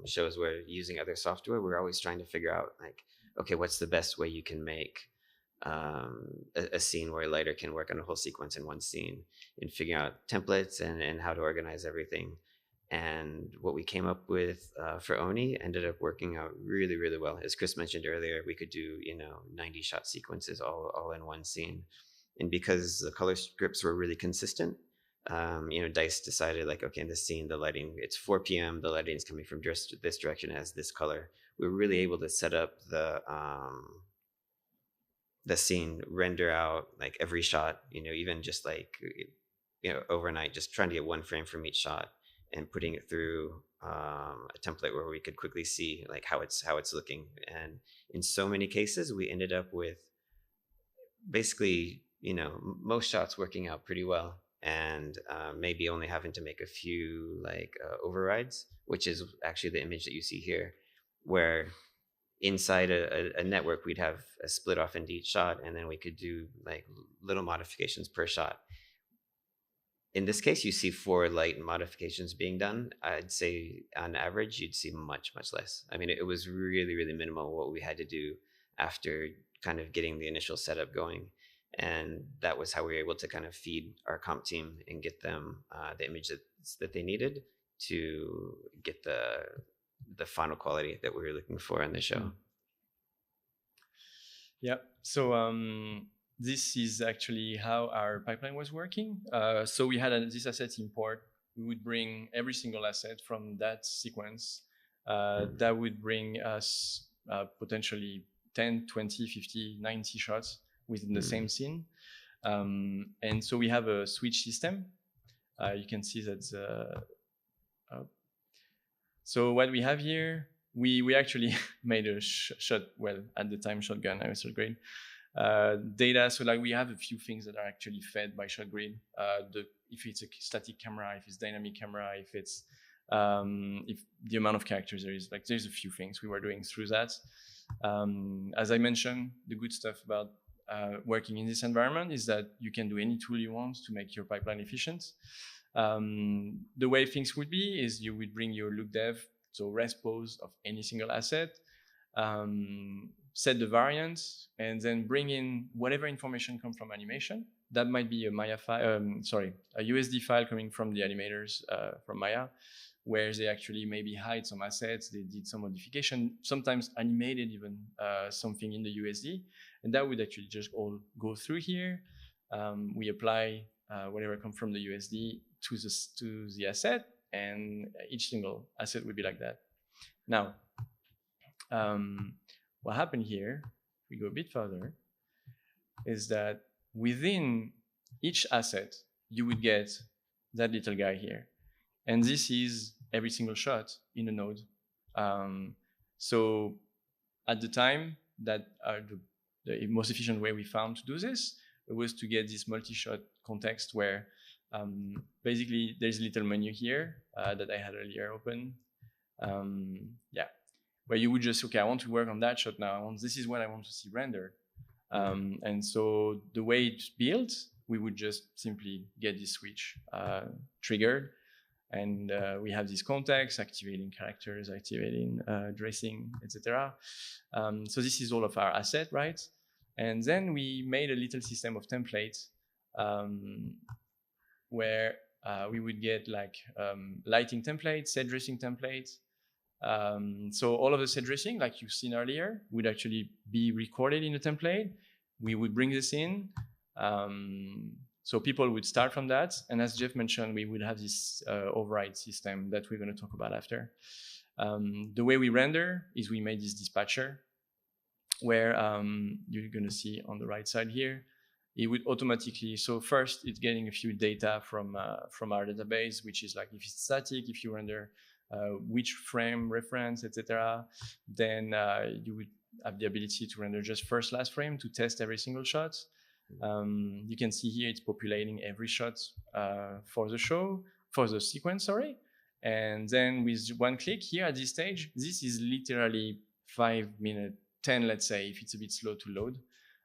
shows where using other software, we're always trying to figure out like, okay, what's the best way you can make a scene where a lighter can work on a whole sequence in one scene, and figuring out templates and how to organize everything. And what we came up with for ONI ended up working out really, really well. As Chris mentioned earlier, we could do 90 shot sequences all in one scene. And because the color scripts were really consistent, DICE decided like, okay, in this scene, the lighting, it's 4 p.m. The lighting is coming from just this direction, as this color. We were really able to set up the scene, render out like every shot, even just like, overnight, just trying to get one frame from each shot and putting it through a template where we could quickly see like how it's looking. And in so many cases, we ended up with basically, most shots working out pretty well, and maybe only having to make a few like overrides, which is actually the image that you see here, where inside a network, we'd have a split off into each shot, and then we could do like little modifications per shot. In this case, you see 4 light modifications being done. I'd say on average, you'd see much, much less. I mean, it was really, really minimal what we had to do after kind of getting the initial setup going. And that was how we were able to kind of feed our comp team and get them the image that they needed to get the final quality that we were looking for in the show. Yeah. So this is actually how our pipeline was working. So we had this asset import. We would bring every single asset from that sequence. That would bring us potentially 10, 20, 50, 90 shots within the same scene. And so we have a switch system. You can see that. So what we have here, we actually made a shot, well, at the time, shotgun, I was so great. Data, so like we have a few things that are actually fed by ShotGrid. If it's a static camera, if it's dynamic camera, if it's if the amount of characters there is, like there's a few things we were doing through that. As I mentioned, the good stuff about working in this environment is that you can do any tool you want to make your pipeline efficient. The way things would be is you would bring your look dev, so respose of any single asset, set the variants, and then bring in whatever information comes from animation. That might be a Maya file, a USD file coming from the animators from Maya, where they actually maybe hide some assets, they did some modification, sometimes animated even something in the USD, and that would actually just all go through here. We apply whatever comes from the USD to the asset, and each single asset would be like that. Now, what happened here, if we go a bit further, is that within each asset, you would get that little guy here. And this is every single shot in a node. So at the time, that the most efficient way we found to do this was to get this multi-shot context where basically there's a little menu here that I had earlier open. Where you would just, okay, I want to work on that shot now. This is what I want to see render. And so the way it's built, we would just simply get this switch triggered. And we have this context, activating characters, activating dressing, etc. So this is all of our asset, right? And then we made a little system of templates where we would get like lighting templates, set dressing templates, So all of the set dressing, like you've seen earlier, would actually be recorded in a template. We would bring this in. So people would start from that. And as Jeff mentioned, we would have this override system that we're going to talk about after. The way we render is we made this dispatcher where you're going to see on the right side here, it would automatically, so first it's getting a few data from our database, which is like if it's static, if you render which frame reference, etc. Then you would have the ability to render just first last frame to test every single shot. You can see here it's populating every shot for the sequence, sorry. And then with one click here at this stage, this is literally 5 minutes, 10, let's say, if it's a bit slow to load.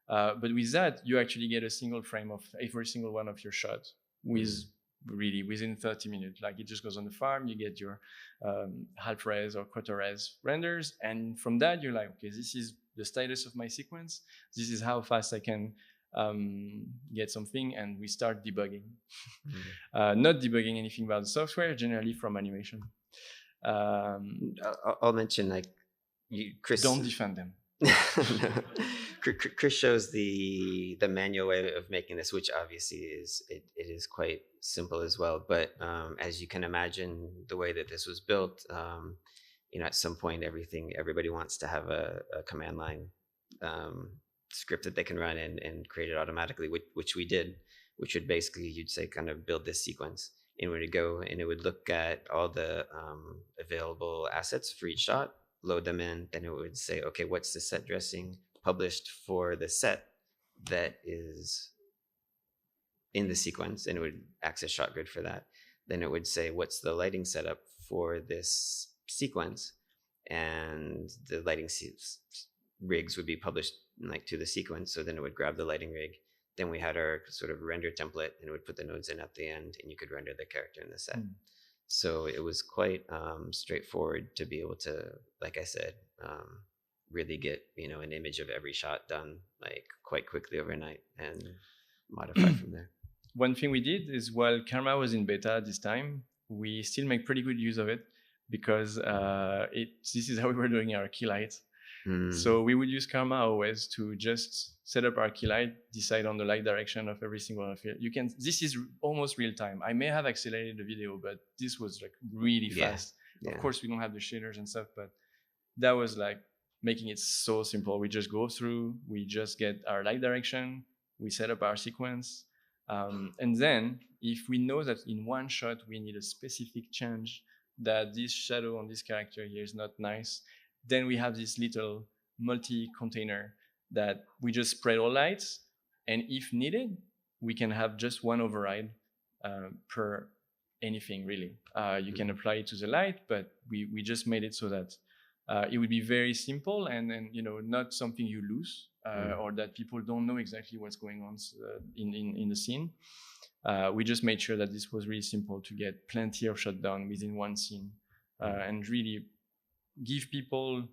But with that, you actually get a single frame of every single one of your shots with really within 30 minutes. Like it just goes on the farm, you get your half res or quarter res renders. And from that, you're like, okay, this is the status of my sequence. This is how fast I can get something, and we start debugging. Not debugging anything about the software, generally from animation. I'll mention, like, Chris. Don't defend them. Chris shows the manual way of making this, which obviously it is quite simple as well. But as you can imagine, the way that this was built, at some point, everybody wants to have a command line script that they can run and create it automatically, which we did, which would basically, you'd say, kind of build this sequence. And it would go and it would look at all the available assets for each shot, load them in, then it would say, okay, what's the set dressing published for the set that is in the sequence, and it would access shot grid for that. Then it would say, what's the lighting setup for this sequence, and the lighting rigs would be published like to the sequence. So then it would grab the lighting rig. Then we had our sort of render template, and it would put the nodes in at the end, and you could render the character in the set. So it was quite straightforward to be able to, like I said, really get an image of every shot done like quite quickly overnight and modify from there. One thing we did is, while Karma was in beta this time, we still make pretty good use of it, because this is how we were doing our key light. So we would use Karma always to just set up our key light, decide on the light direction of every single one of it. This is almost real time. I may have accelerated the video, but this was like really fast. Of course, we don't have the shaders and stuff, but that was like making it so simple. We just go through, we just get our light direction, we set up our sequence. And then if we know that in one shot, we need a specific change, that this shadow on this character here is not nice, then we have this little multi-container that we just spread all lights. And if needed, we can have just one override per anything, really. You can apply it to the light, but we just made it so that it would be very simple and not something you lose or that people don't know exactly what's going on in the scene. We just made sure that this was really simple to get plenty of shot done within one scene and really give people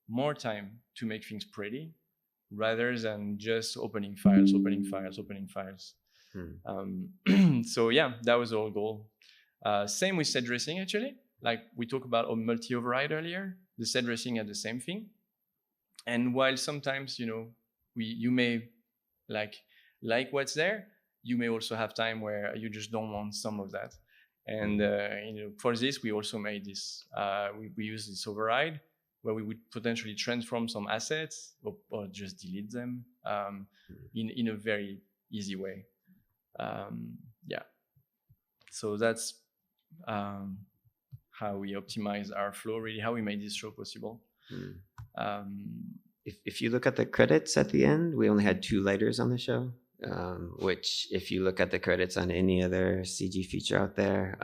more time to make things pretty rather than just opening files. So yeah, that was our goal. Same with set dressing, actually. Like we talked about multi-override earlier, the set dressing had the same thing. And while sometimes, you may like what's there, you may also have time where you just don't want some of that. And for this, we also made this, we use this override where we would potentially transform some assets or just delete them in a very easy way. So that's how we optimize our flow, really, how we made this show possible. If you look at the credits at the end, we only had 2 lighters on the show. Which, if you look at the credits on any other CG feature out there,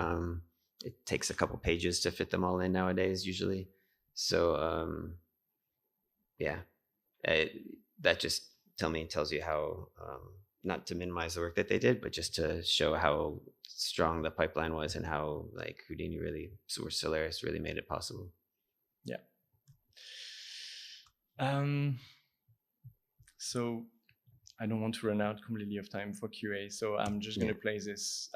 it takes a couple pages to fit them all in nowadays, usually. So, that just tells you how, not to minimize the work that they did, but just to show how strong the pipeline was and how Houdini or Solaris really made it possible. Yeah. So I don't want to run out completely of time for QA, so I'm just going to play this.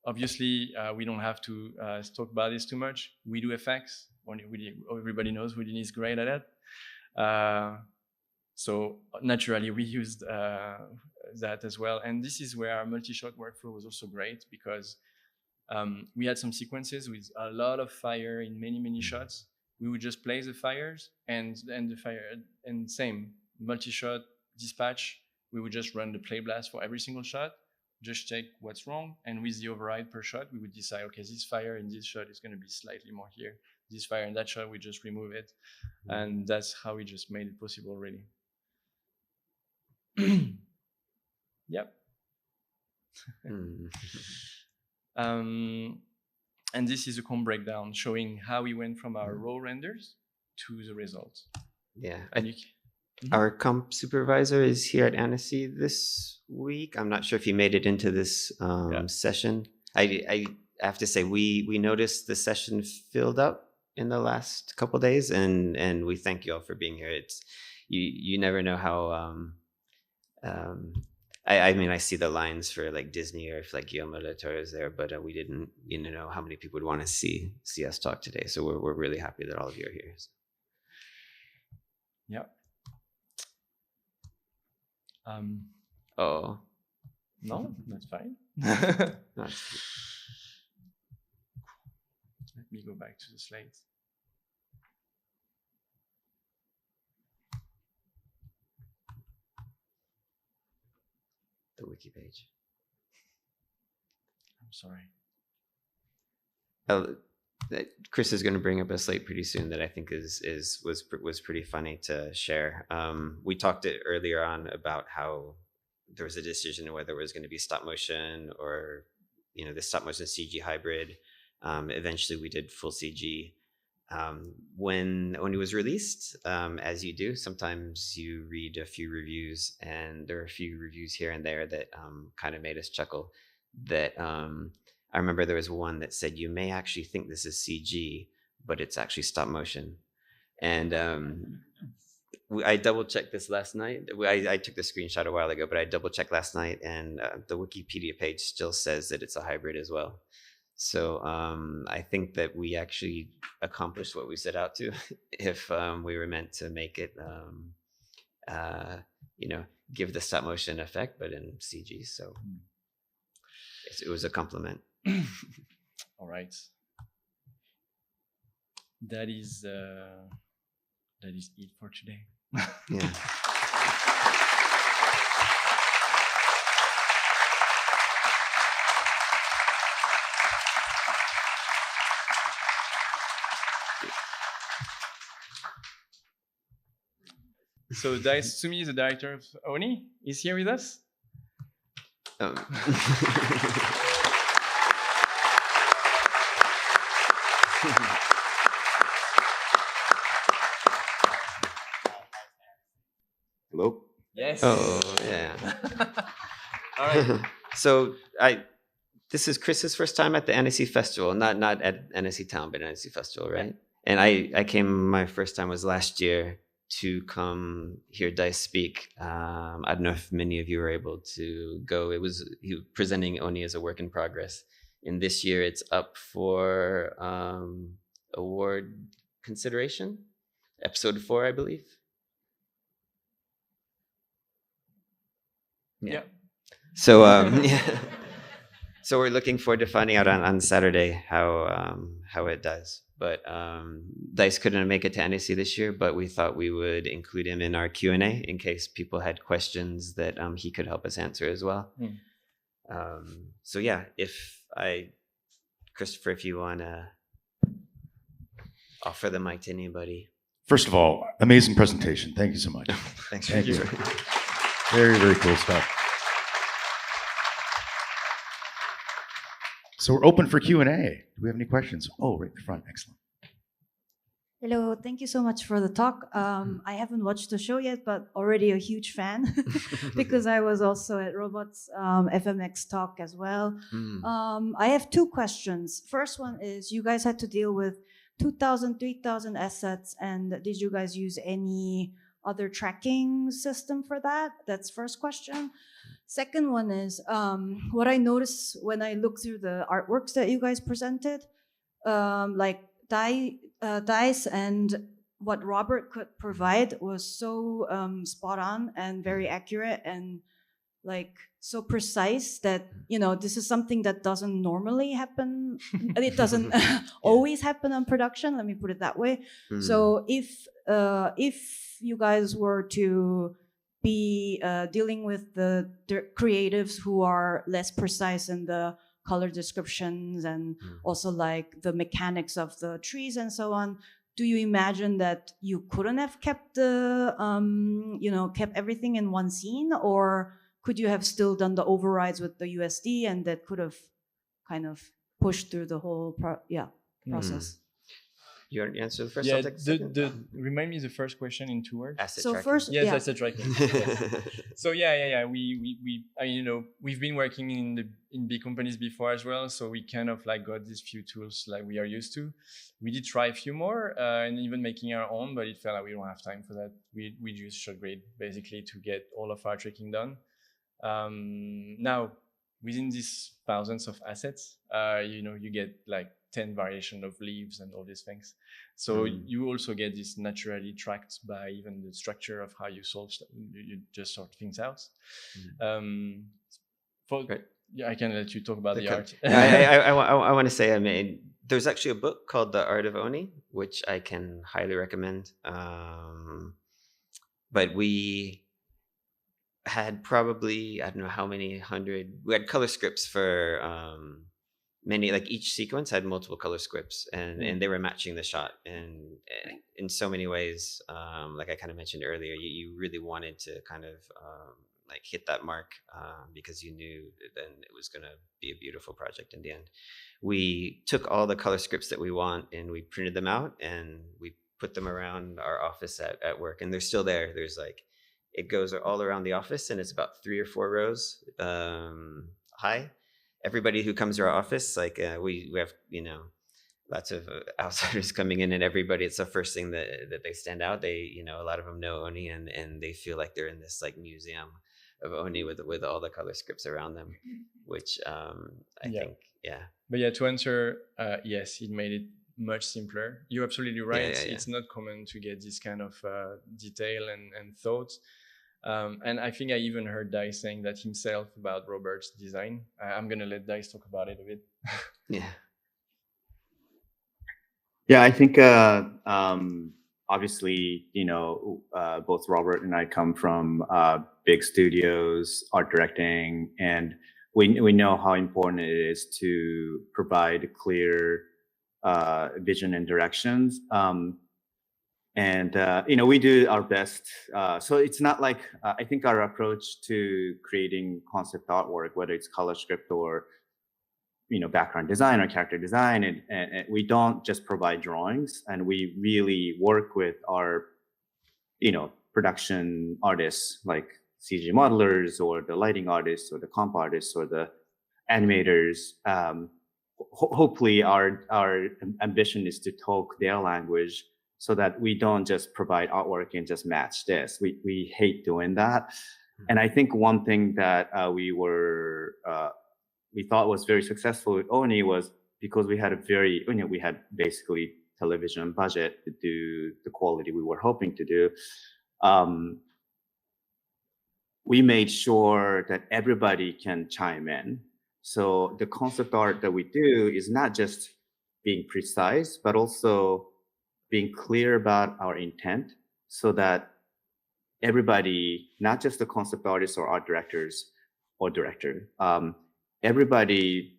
obviously, we don't have to talk about this too much. We do effects. Everybody knows Houdini is great at it. So naturally, we used that as well. And this is where our multi-shot workflow was also great, because we had some sequences with a lot of fire in many shots. We would just place the fires and the fire, and same multi-shot dispatch. We would just run the play blast for every single shot, just check what's wrong, and with the override per shot, we would decide, okay, this fire in this shot is going to be slightly more here. This fire in that shot, we just remove it, and that's how we just made it possible, really. Yep. And this is a comp breakdown showing how we went from our raw renders to the results. Yeah. Our comp supervisor is here at Annecy this week. I'm not sure if he made it into this session. I have to say, we noticed the session filled up in the last couple of days, and we thank you all for being here. It's you never know how. I mean, I see the lines for like Disney or if like Guillermo del Toro is there, but we didn't know how many people would want to see us talk today. So we're really happy that all of you are here. So. Yeah. Oh. No, that's fine. Let me go back to the slides. The wiki page. I'm sorry. Chris is going to bring up a slide pretty soon that I think was pretty funny to share. We talked earlier on about how there was a decision whether it was going to be stop motion or the stop motion CG hybrid. Eventually, we did full CG. When ONI was released, as you do, sometimes you read a few reviews, and there are a few reviews here and there that kind of made us chuckle. That I remember there was one that said, you may actually think this is CG, but it's actually stop motion. And I double-checked this last night. I took the screenshot a while ago, but I double-checked last night, and the Wikipedia page still says that it's a hybrid as well. So I think that we actually accomplished what we set out to if we were meant to make it, give the stop motion effect, but in CG. So it was a compliment. All right. That is it for today. Yeah. So Dice Sumi is the director of ONI. Is here with us. Hello. Yes. Oh yeah. All right. So this is Chris's first time at the Annecy Festival, not at Annecy Town, but Annecy Festival, right? And I came. My first time was last year to come hear Dice speak. I don't know if many of you were able to go. He was presenting ONI as a work in progress. And this year it's up for award consideration, episode 4, I believe. Yeah. So yeah. So we're looking forward to finding out on Saturday how it does. But Dice couldn't make it to Annecy this year, but we thought we would include him in our Q&A in case people had questions that he could help us answer as well. So yeah, Christopher, if you want to offer the mic to anybody. First of all, amazing presentation. Thank you so much. Thanks. Thank you. Very, very cool stuff. So we're open for Q&A. Do we have any questions? Oh, right in the front. Excellent. Hello. Thank you so much for the talk. I haven't watched the show yet, but already a huge fan because I was also at Robots FMX talk as well. I have 2 questions. First one is, you guys had to deal with 2,000, 3,000 assets, and did you guys use any other tracking system for that? That's first question. Second one is what I noticed when I look through the artworks that you guys presented, like dice and what Robert could provide was so spot on and very accurate and like so precise that this is something that doesn't normally happen. It doesn't always happen on production. Let me put it that way. So if you guys were to be dealing with the creatives who are less precise in the color descriptions and also like the mechanics of the trees and so on, do you imagine that you couldn't have kept the kept everything in one scene, or could you have still done the overrides with the USD and that could have kind of pushed through the whole process? You want to answer the first? Yeah, remind me the first question in 2 words. Asset So tracking. first, Yes, asset tracking. Yes. So yeah. We've been working in big companies before as well, so we kind of like got these few tools like we are used to. We did try a few more and even making our own, but it felt like we don't have time for that. We use ShotGrid basically to get all of our tracking done. Now, within these thousands of assets, you get like 10 variation of leaves and all these things. So you also get this naturally tracked by even the structure of how you solve you just sort things out. I can let you talk about the art. I want to say, I mean, there's actually a book called The Art of ONI, which I can highly recommend. But we had probably, I don't know how many hundred, we had color scripts for many, like each sequence had multiple color scripts and they were matching the shot. And in so many ways, like I kind of mentioned earlier, you really wanted to kind of like hit that mark because you knew then it was going to be a beautiful project in the end. We took all the color scripts that we want and we printed them out and we put them around our office at work, and they're still there. There's like, it goes all around the office and it's about 3 or 4 rows high. Everybody who comes to our office, like we have, lots of outsiders coming in, and everybody, it's the first thing that they stand out. They, a lot of them know ONI and they feel like they're in this like museum of ONI with all the color scripts around them, which I think, yeah. But yeah, to answer, yes, it made it much simpler. You're absolutely right. Yeah. It's not common to get this kind of detail and thought. And I think I even heard Dice saying that himself about Robert's design. I'm going to let Dice talk about it a bit. Yeah, I think obviously, both Robert and I come from big studios, art directing, and we know how important it is to provide clear vision and directions. We do our best. So it's not like, I think our approach to creating concept artwork, whether it's color script or, background design or character design, and we don't just provide drawings, and we really work with our, production artists like CG modelers or the lighting artists or the comp artists or the animators. Hopefully our ambition is to talk their language, so that we don't just provide artwork and just match this. We hate doing that. And I think one thing that we thought was very successful with ONI was because we had we had basically television budget to do the quality we were hoping to do. We made sure that everybody can chime in. So the concept art that we do is not just being precise, but also being clear about our intent, so that everybody, not just the concept artists or art directors or director, everybody,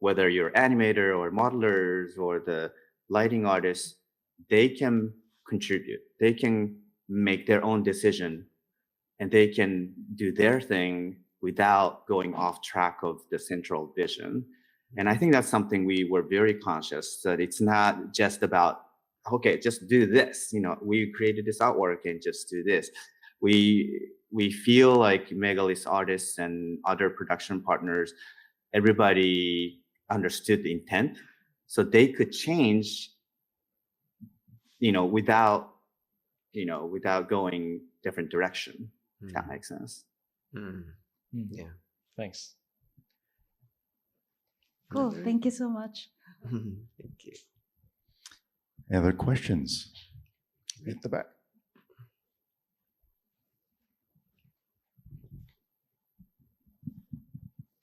whether you're animator or modelers or the lighting artists, they can contribute. They can make their own decision and they can do their thing without going off track of the central vision. And I think that's something we were very conscious that it's not just about, okay, just do this. We created this artwork and just do this. We feel like Megalis artists and other production partners, everybody understood the intent, so they could change, without going different direction. If that makes sense. Yeah. Thanks. Cool. Thank you so much. Thank you. Any other questions? At the back.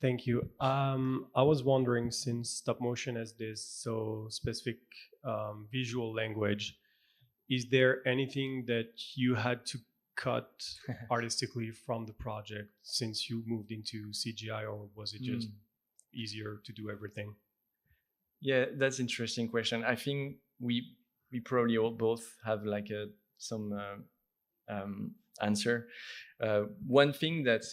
Thank you. I was wondering, since stop motion has this so specific visual language, is there anything that you had to cut artistically from the project since you moved into CGI, or was it just easier to do everything? Yeah, that's an interesting question. I think we probably all both have like some answer. One thing that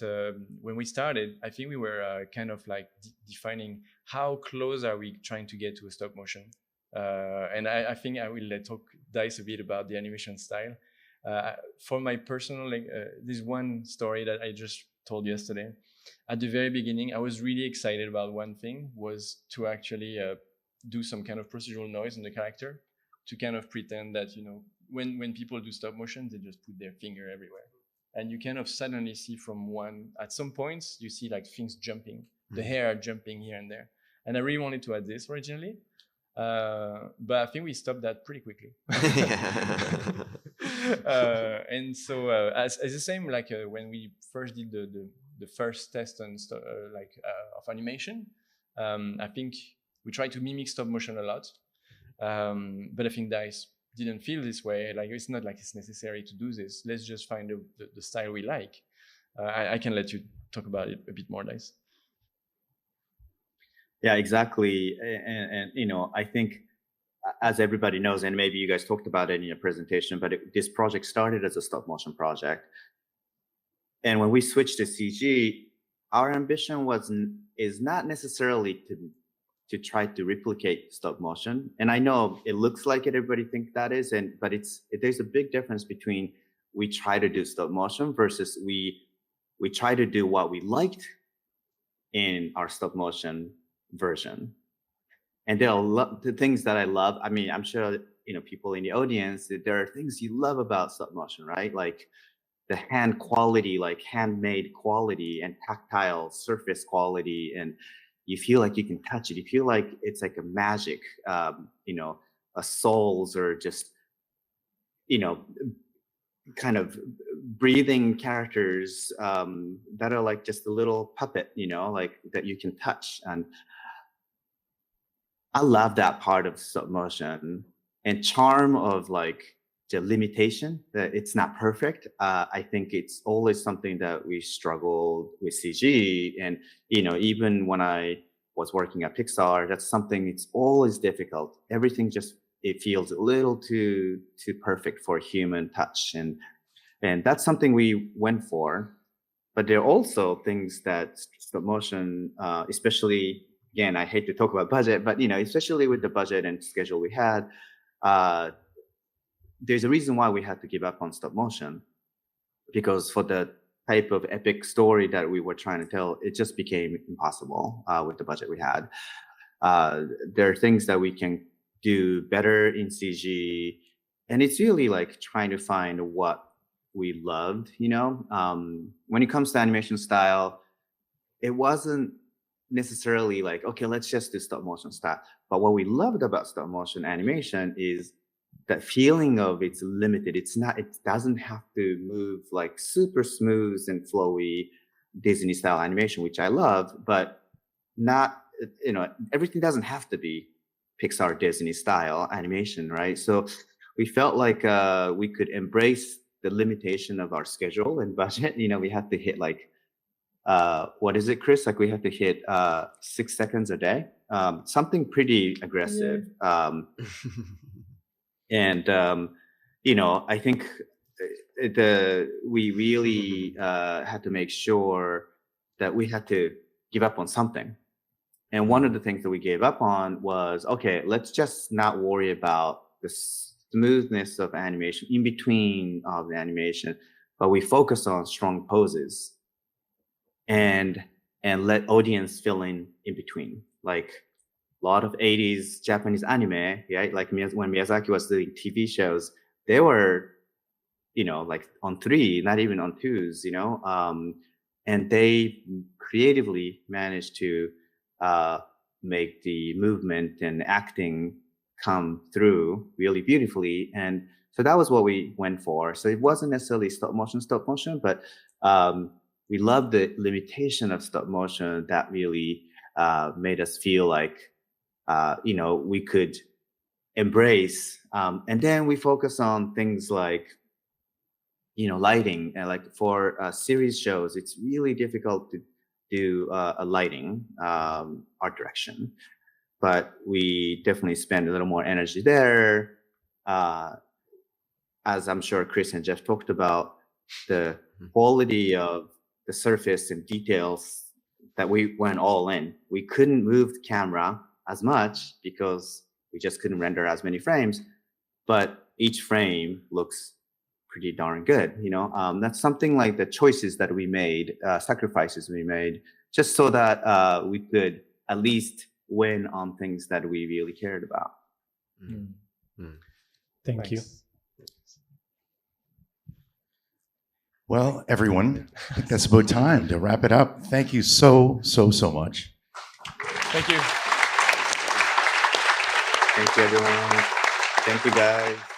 when we started, I think we were kind of like defining how close are we trying to get to a stop motion. And I think I will talk Dice a bit about the animation style. For my personal, this one story that I just told yesterday. At the very beginning, I was really excited about one thing, was to actually do some kind of procedural noise in the character to kind of pretend that, you know, when people do stop motion, they just put their finger everywhere. And you kind of suddenly see from at some points, you see like things jumping, the hair are jumping here and there. And I really wanted to add this originally, but I think we stopped that pretty quickly. And so as the same, like when we first did the first test and of animation, I think we tried to mimic stop motion a lot, but I think Dice didn't feel this way. Like, it's not like it's necessary to do this. Let's just find the style we like. I can let you talk about it a bit more, Dice. Yeah, exactly. And you know, I think, as everybody knows, and maybe you guys talked about it in your presentation, but this project started as a stop motion project. And when we switched to CG, our ambition is not necessarily to try to replicate stop motion. And I know it looks like it, everybody thinks that is, but there's a big difference between we try to do stop motion versus we try to do what we liked in our stop motion version. And there are the things that I love. I mean, I'm sure, you know, people in the audience, there are things you love about stop motion, right? Like the hand quality, like handmade quality and tactile surface quality, and you feel like you can touch it. You feel like it's like a magic, you know, souls or just, you know, kind of breathing characters that are like just a little puppet, you know, like that you can touch. And I love that part of stop motion and charm of like the limitation that it's not perfect. I think it's always something that we struggle with CG. And, you know, even when I was working at Pixar, that's something, it's always difficult. Everything just, it feels a little too perfect for human touch. And that's something we went for. But there are also things that stop motion, especially, again, I hate to talk about budget, but, you know, especially with the budget and schedule we had, there's a reason why we had to give up on stop motion, because for the type of epic story that we were trying to tell, it just became impossible with the budget we had. There are things that we can do better in CG, and it's really like trying to find what we loved, you know? When it comes to animation style, it wasn't necessarily like, okay, let's just do stop motion style. But what we loved about stop motion animation is that feeling of it's limited. It's not, it doesn't have to move like super smooth and flowy Disney style animation, which I love, but not, you know, everything doesn't have to be Pixar Disney style animation, right? So we felt like we could embrace the limitation of our schedule and budget. You know, we had to hit like, what is it, Chris? Like we have to hit 6 seconds a day, something pretty aggressive. And you know, I think we really had to make sure that we had to give up on something. And one of the things that we gave up on was, okay, let's just not worry about the smoothness of animation in between of the animation, but we focus on strong poses and let audience fill in between. Like a lot of 80s Japanese anime, yeah, like when Miyazaki was doing TV shows, they were, you know, like on 3, not even on 2s, you know. and they creatively managed to make the movement and acting come through really beautifully. And so that was what we went for. So it wasn't necessarily stop motion, but we loved the limitation of stop motion that really made us feel like, we could embrace. And then we focus on things like, lighting. And like for series shows, it's really difficult to do a lighting art direction. But we definitely spend a little more energy there. As I'm sure Chris and Jeff talked about, the quality of the surface and details that we went all in. We couldn't move the camera as much because we just couldn't render as many frames, but each frame looks pretty darn good. That's something like the choices that we made, sacrifices we made, just so that we could at least win on things that we really cared about. Thank you. Well, everyone, I think that's about time to wrap it up. Thank you so much. Thank you. Thank you, everyone. Thank you, guys.